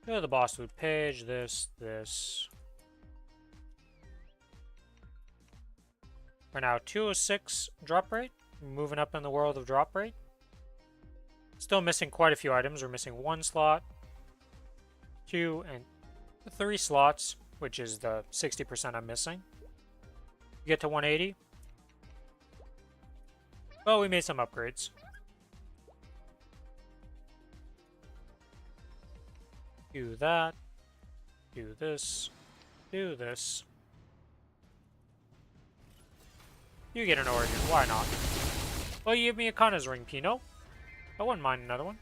Go to the boss loot page. This. We're now 206 drop rate. Moving up in the world of drop rate. Still missing quite a few items. We're missing 1 slot, 2, and 3 slots, which is the 60% I'm missing. Get to 180. Well, we made some upgrades. Do that. Do this. Do this. You get an origin. Why not? Well, you give me a Kana's ring, Pino. I wouldn't mind another one.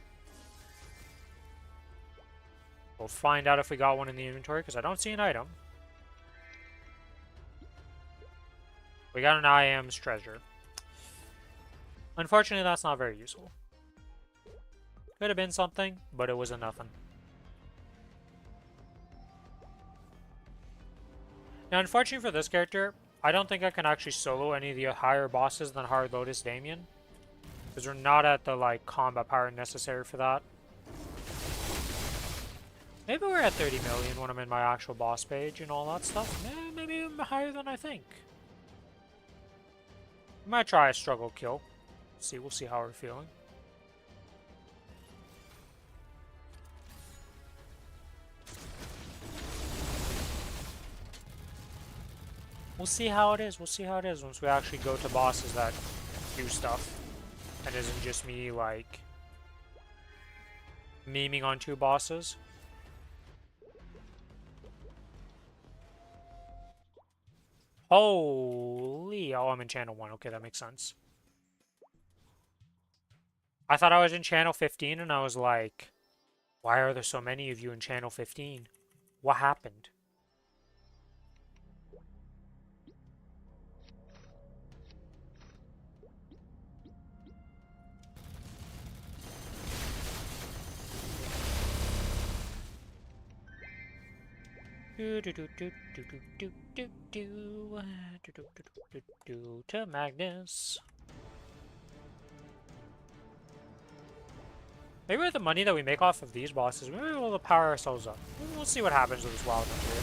We'll find out if we got one in the inventory, because I don't see an item. We got an IM's treasure. Unfortunately, that's not very useful. Could have been something, but it was a nothing. Now, unfortunately for this character, I don't think I can actually solo any of the higher bosses than Hard Lotus Damien. Because we're not at the, like, combat power necessary for that. Maybe we're at 30 million when I'm in my actual boss page and all that stuff. Maybe I'm higher than I think. I might try a struggle kill. We'll see how we're feeling. We'll see how it is. We'll see how it is once we actually go to bosses that do stuff. And isn't just me, like, memeing on 2 bosses. Holy! Oh, I'm in channel 1. Okay, that makes sense. I thought I was in channel 15, and I was like, why are there so many of you in channel 15? What happened? To Magnus. Maybe with the money that we make off of these bosses, maybe we'll be able to power ourselves up. We'll see what happens with this wild hunt here.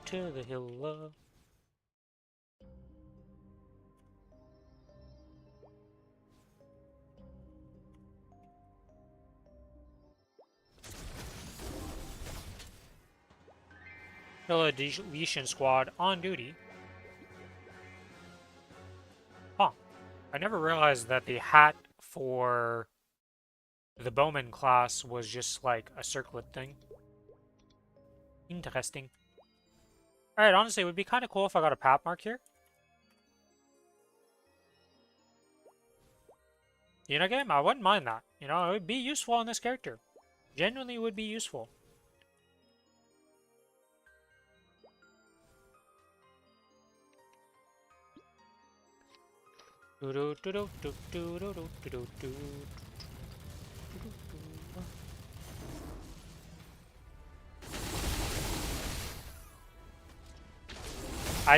To the hill of... Deletion squad on duty. Huh. I never realized that the hat for the Bowman class was just like a circlet thing. Interesting. Alright, honestly, it would be kind of cool if I got a path mark here. You know, game, I wouldn't mind that. You know, it would be useful on this character. Genuinely would be useful. I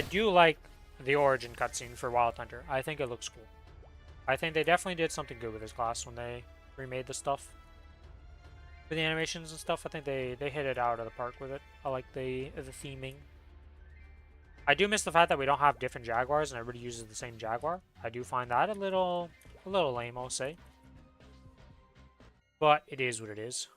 do like the origin cutscene for Wild Hunter. I think it looks cool. I think they definitely did something good with this class when they remade the stuff. For the animations and stuff, I think they hit it out of the park with it. I like the theming. I do miss the fact that we don't have different Jaguars and everybody uses the same Jaguar. I do find that a little lame, I'll say. But it is what it is.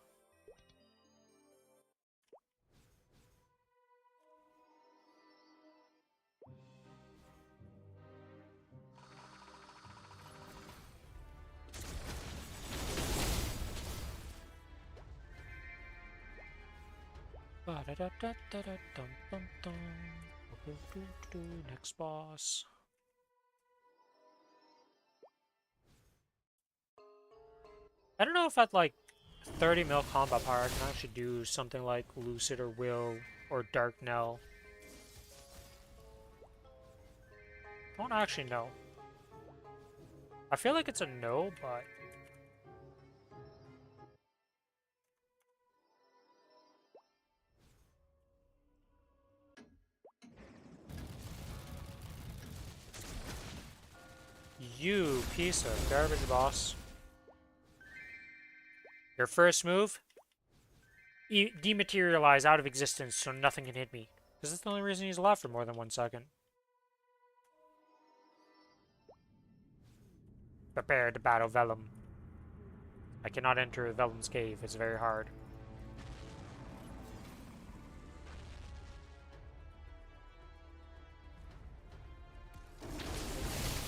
Next boss. I don't know if at like 30 mil combat power I can actually do something like Lucid or Will or Dark Knell. I don't actually know. I feel like it's a no, but... You piece of garbage, boss. Your first move? Dematerialize out of existence so nothing can hit me. Because that's the only reason he's alive for more than 1 second. Prepare to battle Vellum. I cannot enter Vellum's cave. It's very hard.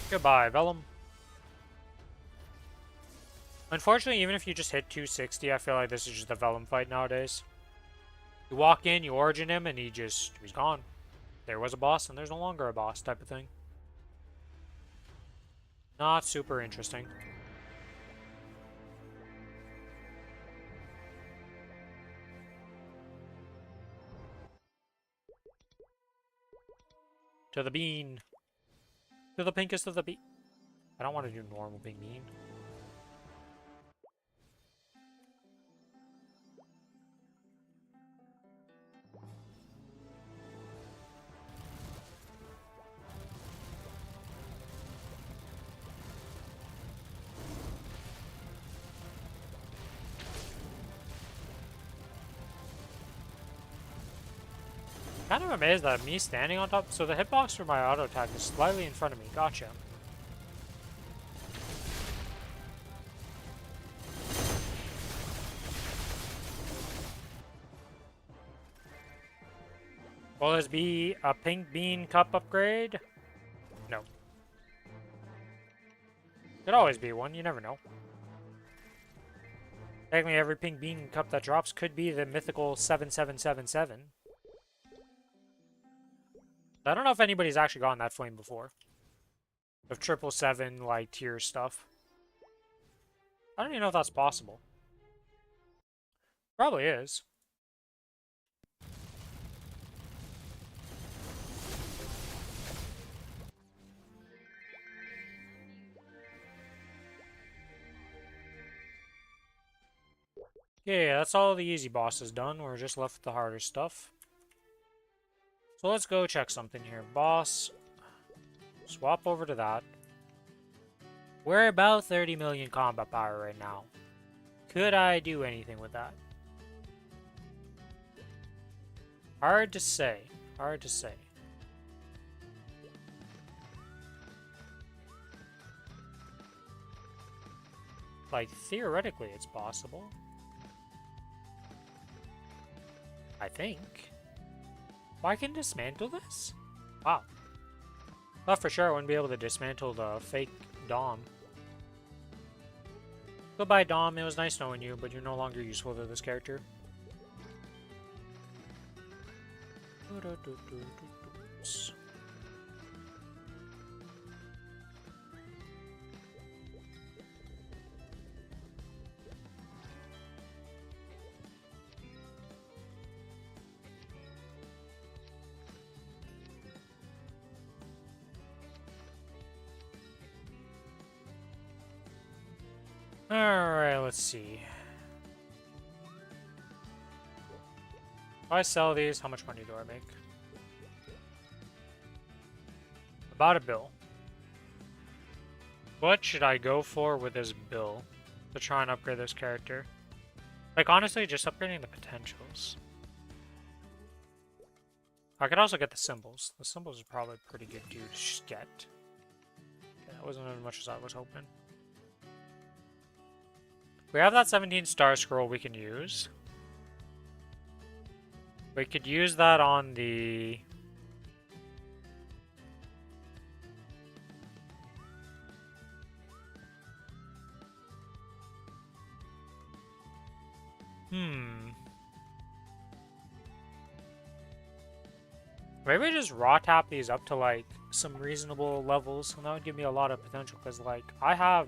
Goodbye, Vellum. Unfortunately, even if you just hit 260, I feel like this is just a Vellum fight nowadays. You walk in, you origin him, and he's gone. There was a boss, and there's no longer a boss type of thing. Not super interesting. To the bean. To the pinkest of the bean. I don't want to do normal pink bean. Kind of amazed that me standing on top. So the hitbox for my auto attack is slightly in front of me. Gotcha. Will this be a pink bean cup upgrade? No. Could always be one. You never know. Technically, every pink bean cup that drops could be the mythical 7777. I don't know if anybody's actually gotten that flame before. Of 777, like, tier stuff. I don't even know if that's possible. Probably is. Okay, that's all the easy bosses done. We're just left with the harder stuff. So let's go check something here. Boss. Swap over to that. We're about 30 million combat power right now. Could I do anything with that? Hard to say. Hard to say. Like, theoretically, it's possible. I think. Well, I can dismantle this? Wow. Thought for sure I wouldn't be able to dismantle the fake Dom. Goodbye, Dom. It was nice knowing you, but you're no longer useful to this character. Alright, let's see. If I sell these, how much money do I make? About a bill. What should I go for with this bill to try and upgrade this character? Like, honestly, just upgrading the potentials. I could also get the symbols. The symbols are probably pretty good to just get. Okay, that wasn't as much as I was hoping. We have that 17 star scroll we can use. We could use that on the... Maybe I just raw tap these up to like some reasonable levels, and that would give me a lot of potential, because like I have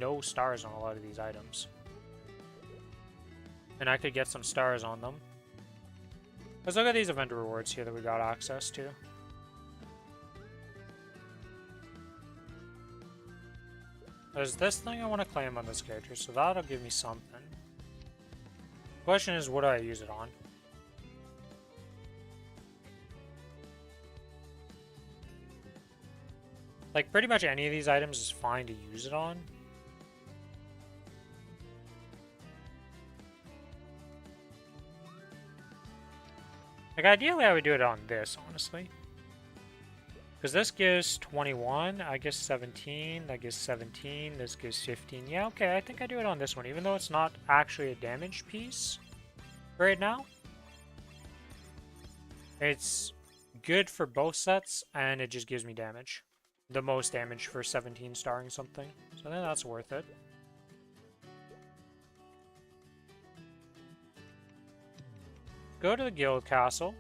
no stars on a lot of these items. And I could get some stars on them. Let's look at these event rewards here that we got access to. There's this thing I want to claim on this character, so that'll give me something. Question is, what do I use it on? Like, pretty much any of these items is fine to use it on. Like, ideally I would do it on this, honestly. Because this gives 21, I guess 17, that gives 17, this gives 15. Yeah, okay, I think I do it on this one, even though it's not actually a damage piece right now. It's good for both sets, and it just gives me damage. The most damage for 17 starring something. So I think that's worth it. Go to the guild castle.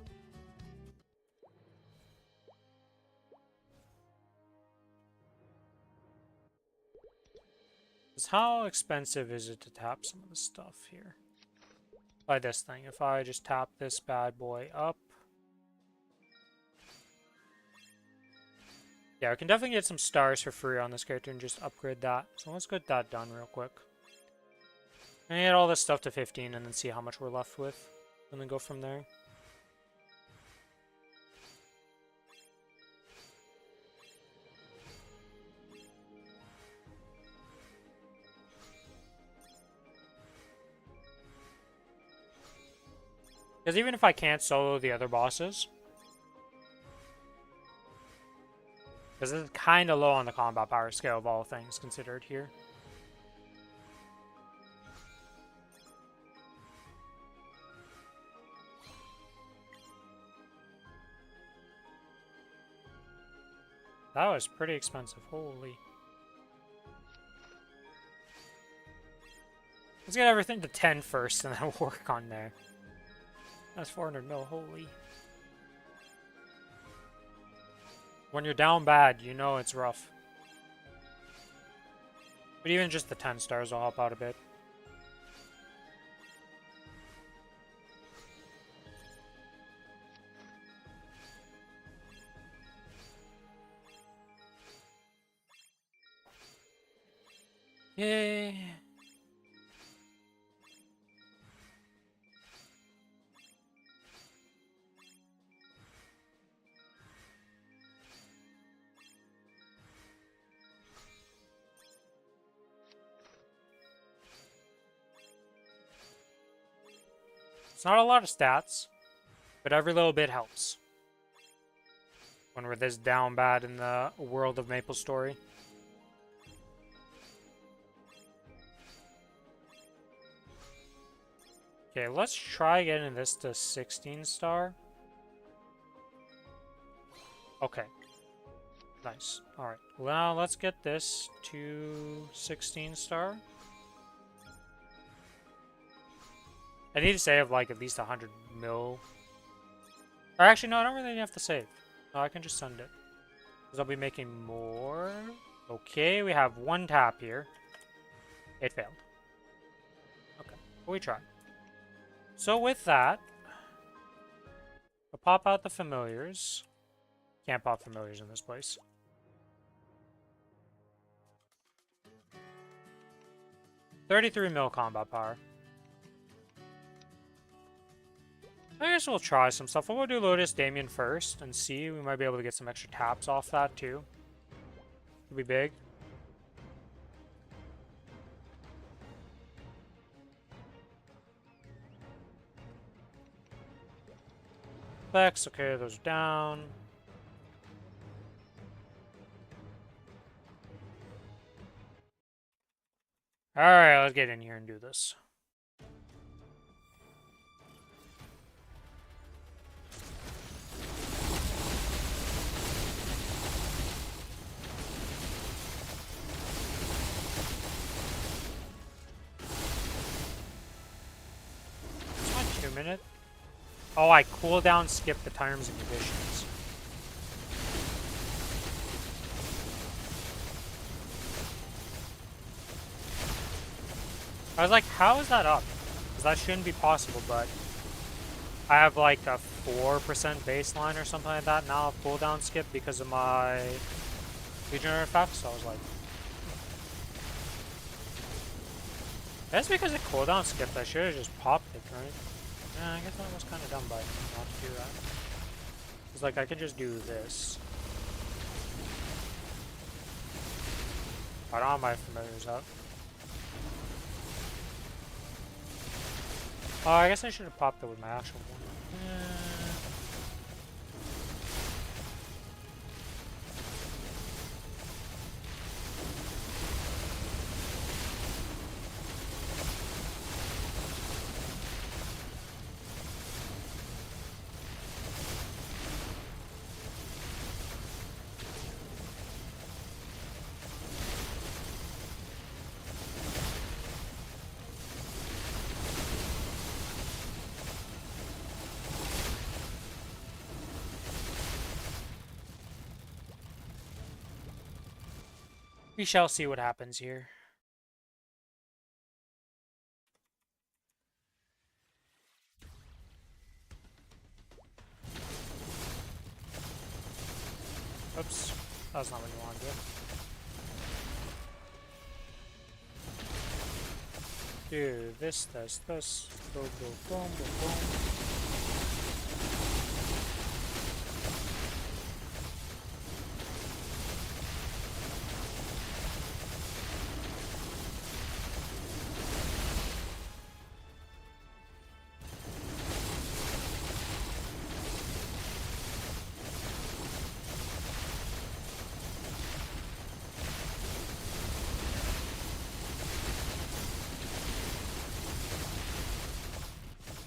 How expensive is it to tap some of the stuff here? By this thing. If I just tap this bad boy up. Yeah, we can definitely get some stars for free on this character and just upgrade that. So let's get that done real quick. And get all this stuff to 15 and then see how much we're left with. And then go from there. Because even if I can't solo the other bosses, because it's kind of low on the combat power scale of all things considered here. That was pretty expensive, holy. Let's get everything to 10 first and then work on there. That's 400 mil, holy. When you're down bad, you know it's rough. But even just the 10 stars will help out a bit. Yay! It's not a lot of stats, but every little bit helps. When we're this down bad in the world of Maplestory. Okay, let's try getting this to 16 star. Okay. Nice. Alright. Now let's get this to 16 star. I need to save like at least 100 mil. Or actually, no, I don't really have to save. No, I can just send it. Because I'll be making more. Okay, we have one tap here. It failed. Okay, but we tried. So with that, I'll pop out the familiars. Can't pop familiars in this place. $33 mil combat power. I guess we'll try some stuff. We'll do Lotus Damien first and see. We might be able to get some extra taps off that too. It'll be big. Flex, okay, those are down. Alright, let's get in here and do this. It's not 2 minutes. Oh, I cooldown skip the terms and conditions. I was like, how is that up? Because that shouldn't be possible, but I have like a 4% baseline or something like that now, cooldown skip because of my regenerative effects. So I was like, that's because it cooldown skipped. I should have just popped it, right? Yeah, I guess that was kind of dumb by me not to do that. It's like I could just do this. I don't have my familiars up. Oh, I guess I should have popped it with my actual one. We shall see what happens here. Oops, that's not what you want to do. Do this, this. Go, go, boom, boom, boom.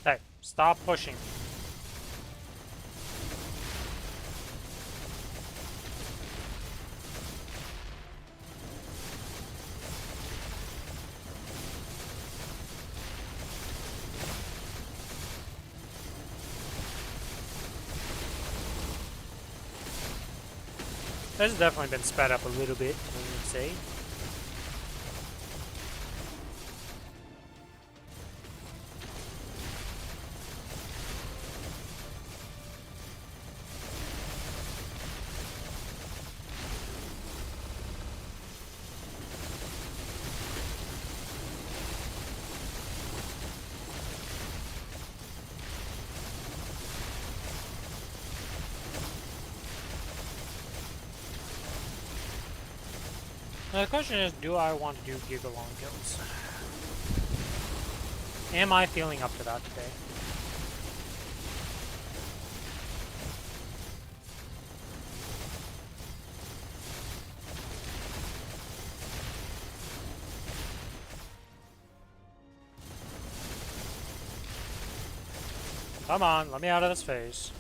Hey, stop pushing me. This has definitely been sped up a little bit, I would say. Now the question is, do I want to do gigalong kills? Am I feeling up to that today? Come on, let me out of this phase.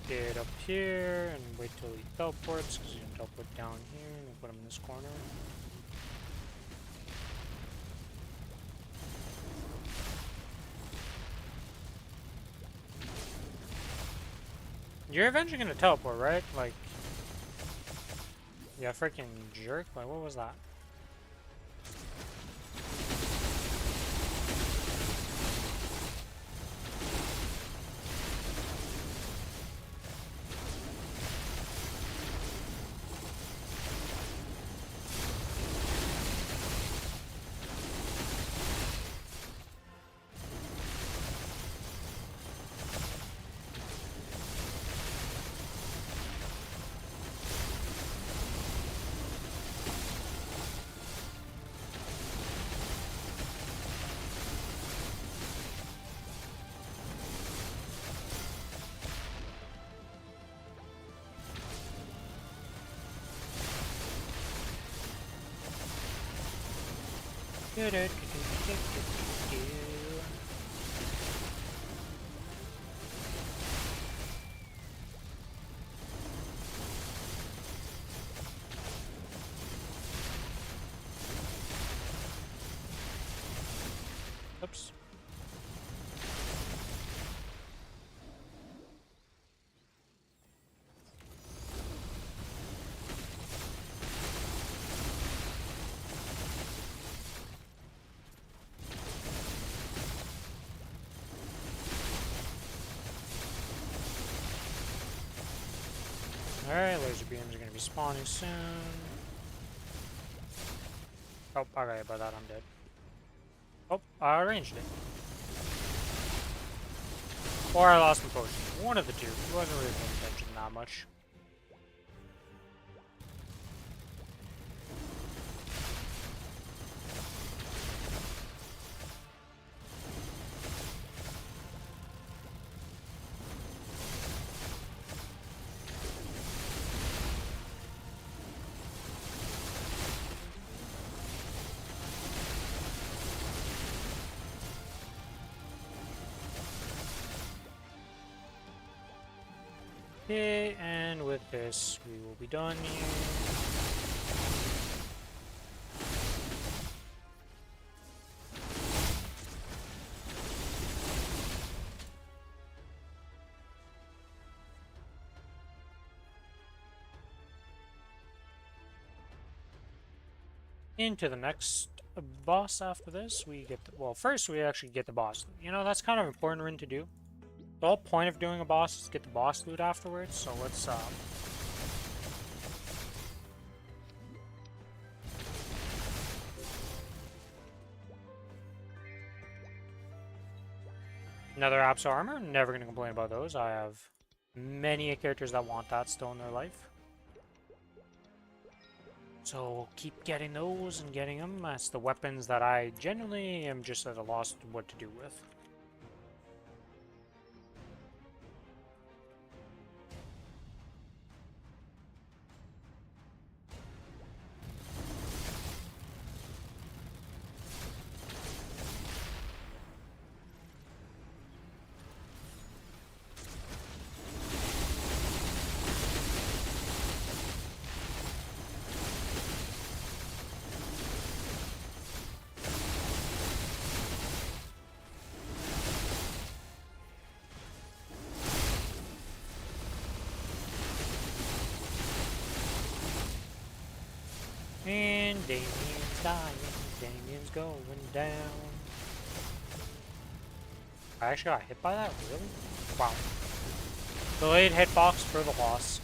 Get up here and wait till he teleports, because he's gonna teleport down here and put him in this corner. You're eventually gonna teleport, right? Like, yeah, freaking jerk. Like, what was that? be spawning soon. Oh, okay, by that I'm dead. Oh, I arranged it. Or I lost my potion. One of the two. He wasn't really paying attention that much. Okay, and with this, we will be done here. Into the next boss after this, we get the, well, first we actually get the boss. You know, that's kind of important Rin to do. The whole point of doing a boss is to get the boss loot afterwards, so let's another Apsa armor, never gonna complain about those. I have many characters that want that still in their life. So we'll keep getting those and getting them. That's the weapons that I genuinely am just at a loss what to do with. And Damien's dying. Damien's going down. I actually got hit by that? Really? Wow. Delayed hitbox for the loss.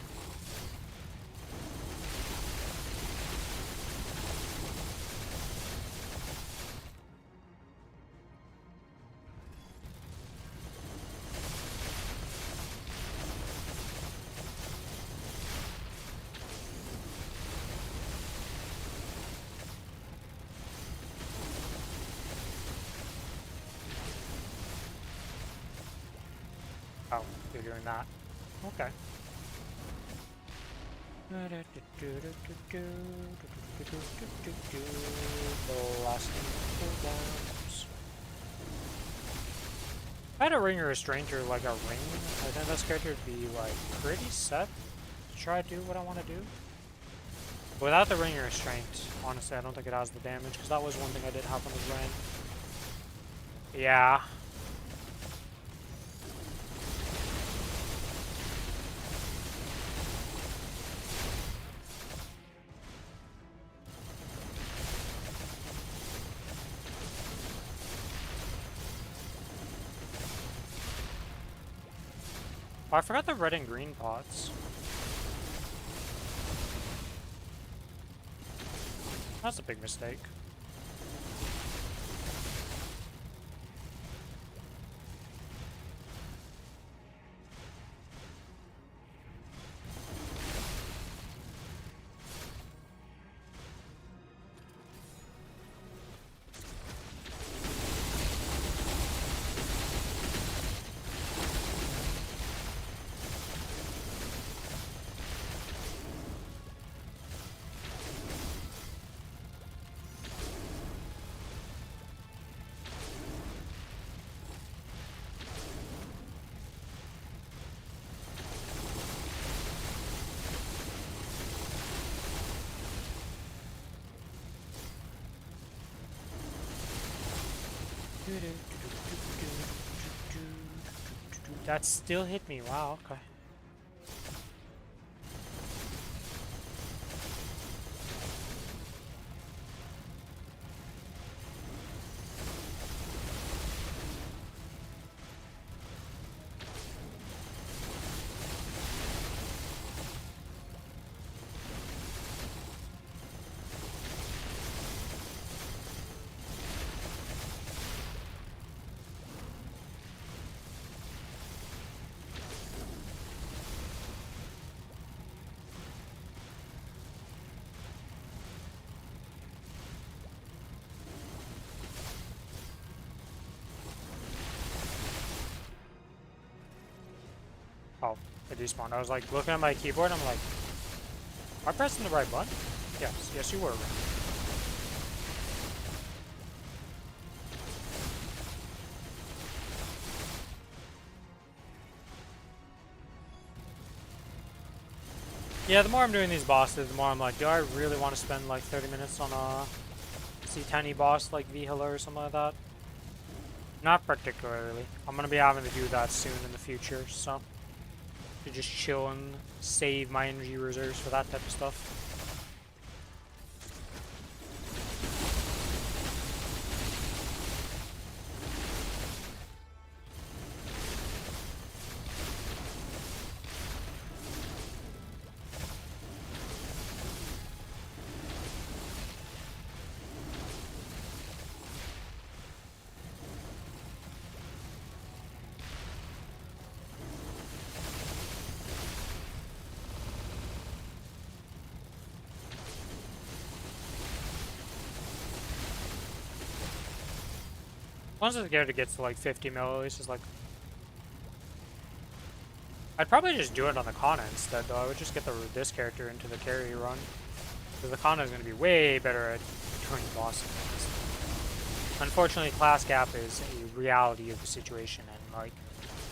Oh, you're doing that. Okay. Blasting cooldowns. If I had a ring or a restraint or like a ring, I think this character would be like pretty set to try to do what I want to do. Without the ring or restraint, honestly, I don't think it has the damage because that was one thing I did have on the ring. Yeah. Oh, I forgot the red and green pots. That's a big mistake. That still hit me. Wow, okay. Oh, it despawned. I was like looking at my keyboard. I'm like, am I pressing the right button? Yes, yes, you were. Yeah, the more I'm doing these bosses, the more I'm like, do I really want to spend like 30 minutes on a C10 boss like Vihila or something like that? Not particularly. I'm gonna be having to do that soon in the future, so to just chill and save my energy reserves for that type of stuff. Once the character gets to like 50 mil, it's just like I'd probably just do it on the Kana instead, though. I would just get this character into the carry run. Because the Kana is going to be way better at doing boss fights. Unfortunately, class gap is a reality of the situation, and like,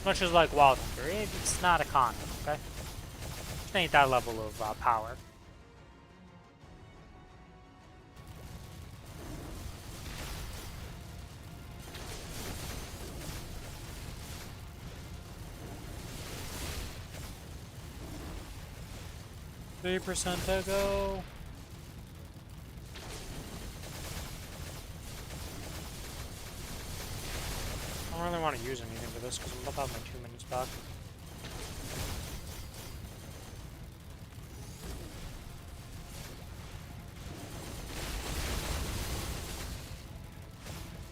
much as like Wild Hunter, it's not a Kana, okay? It ain't that level of power. %3 to go. I don't really want to use anything for this because I'm about to have my 2 minutes back.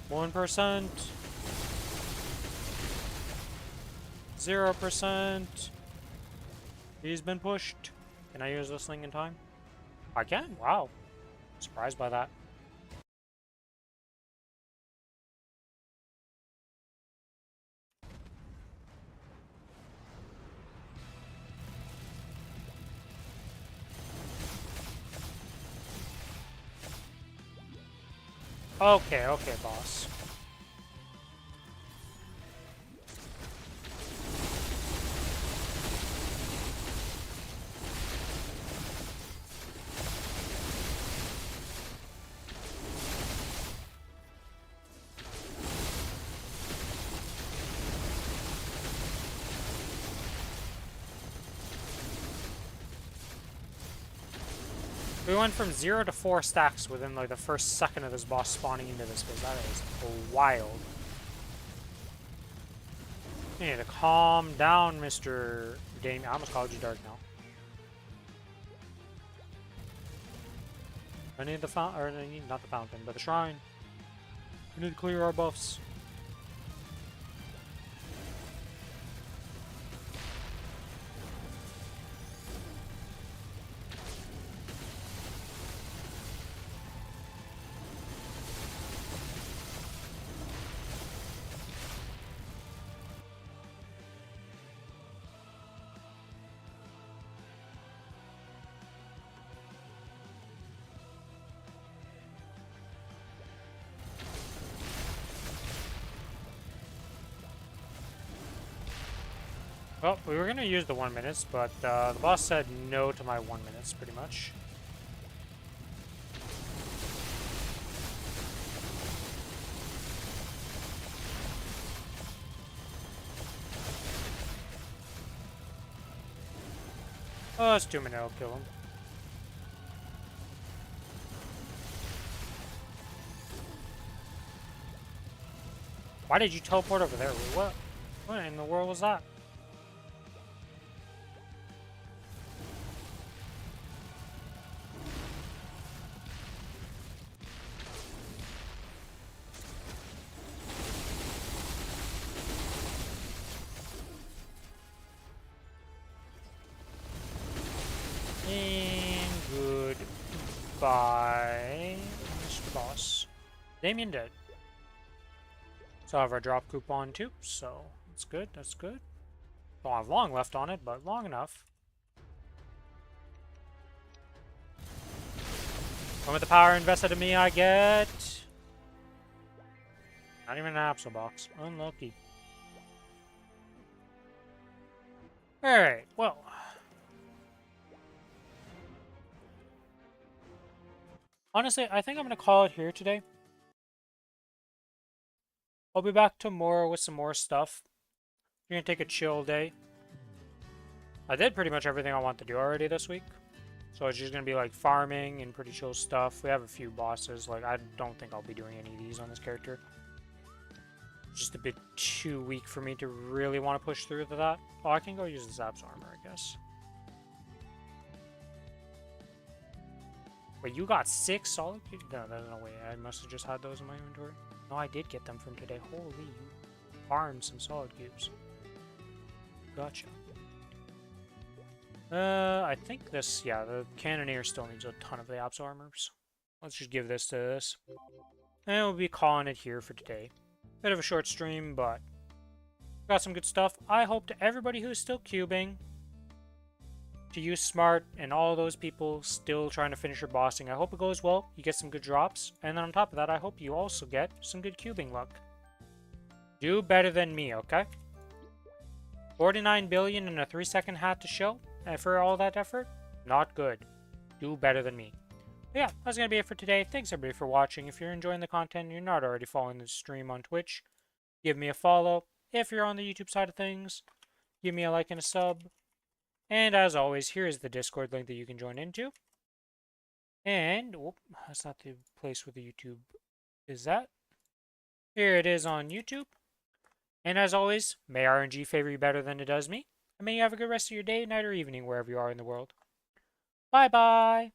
%1. 0%. He's been pushed. Can I use this thing in time? I can? Wow. Surprised by that. Okay, okay, boss. We went from 0 to 4 stacks within like the first second of this boss spawning into this phase. That is wild. You need to calm down, Mr. Damien. I almost called you Dark now. I need the fountain, or I need not the fountain, but the shrine. We need to clear our buffs. Well, we were gonna use the 1 minutes, but the boss said no to my 1 minutes, pretty much. Oh, it's 2 minutes, I'll kill him. Why did you teleport over there? What in the world was that? And goodbye, Mr. Boss. Damien dead. So I have our drop coupon too, so that's good, that's good. Don't have long left on it, but long enough. And with the power invested in me, I get... not even an Absol box. Unlucky. Alright, well... honestly, I think I'm going to call it here today. I'll be back tomorrow with some more stuff. We're going to take a chill day. I did pretty much everything I want to do already this week. So it's just going to be like farming and pretty chill stuff. We have a few bosses. Like, I don't think I'll be doing any of these on this character. It's just a bit too weak for me to really want to push through to that. Oh, I can go use the Zap's armor, I guess. Wait, you got 6 solid cubes? No, there's no way. I must have just had those in my inventory. No, I did get them from today. Holy, you farmed some solid cubes. Gotcha. I think this, yeah, the Cannoneer still needs a ton of the Apps armors. Let's just give this to this. And we'll be calling it here for today. Bit of a short stream, but got some good stuff. I hope to everybody who's still cubing to use smart, and all those people still trying to finish your bossing. I hope it goes well. You get some good drops. And then on top of that, I hope you also get some good cubing luck. Do better than me, okay? 49 billion in a 3-second hat to show. And for all that effort, not good. Do better than me. But yeah, that's going to be it for today. Thanks everybody for watching. If you're enjoying the content and you're not already following the stream on Twitch, give me a follow. If you're on the YouTube side of things, give me a like and a sub. And as always, here is the Discord link that you can join into. And, whoop, that's not the place where the YouTube is that. Here it is on YouTube. And as always, may RNG favor you better than it does me. And may you have a good rest of your day, night, or evening, wherever you are in the world. Bye-bye!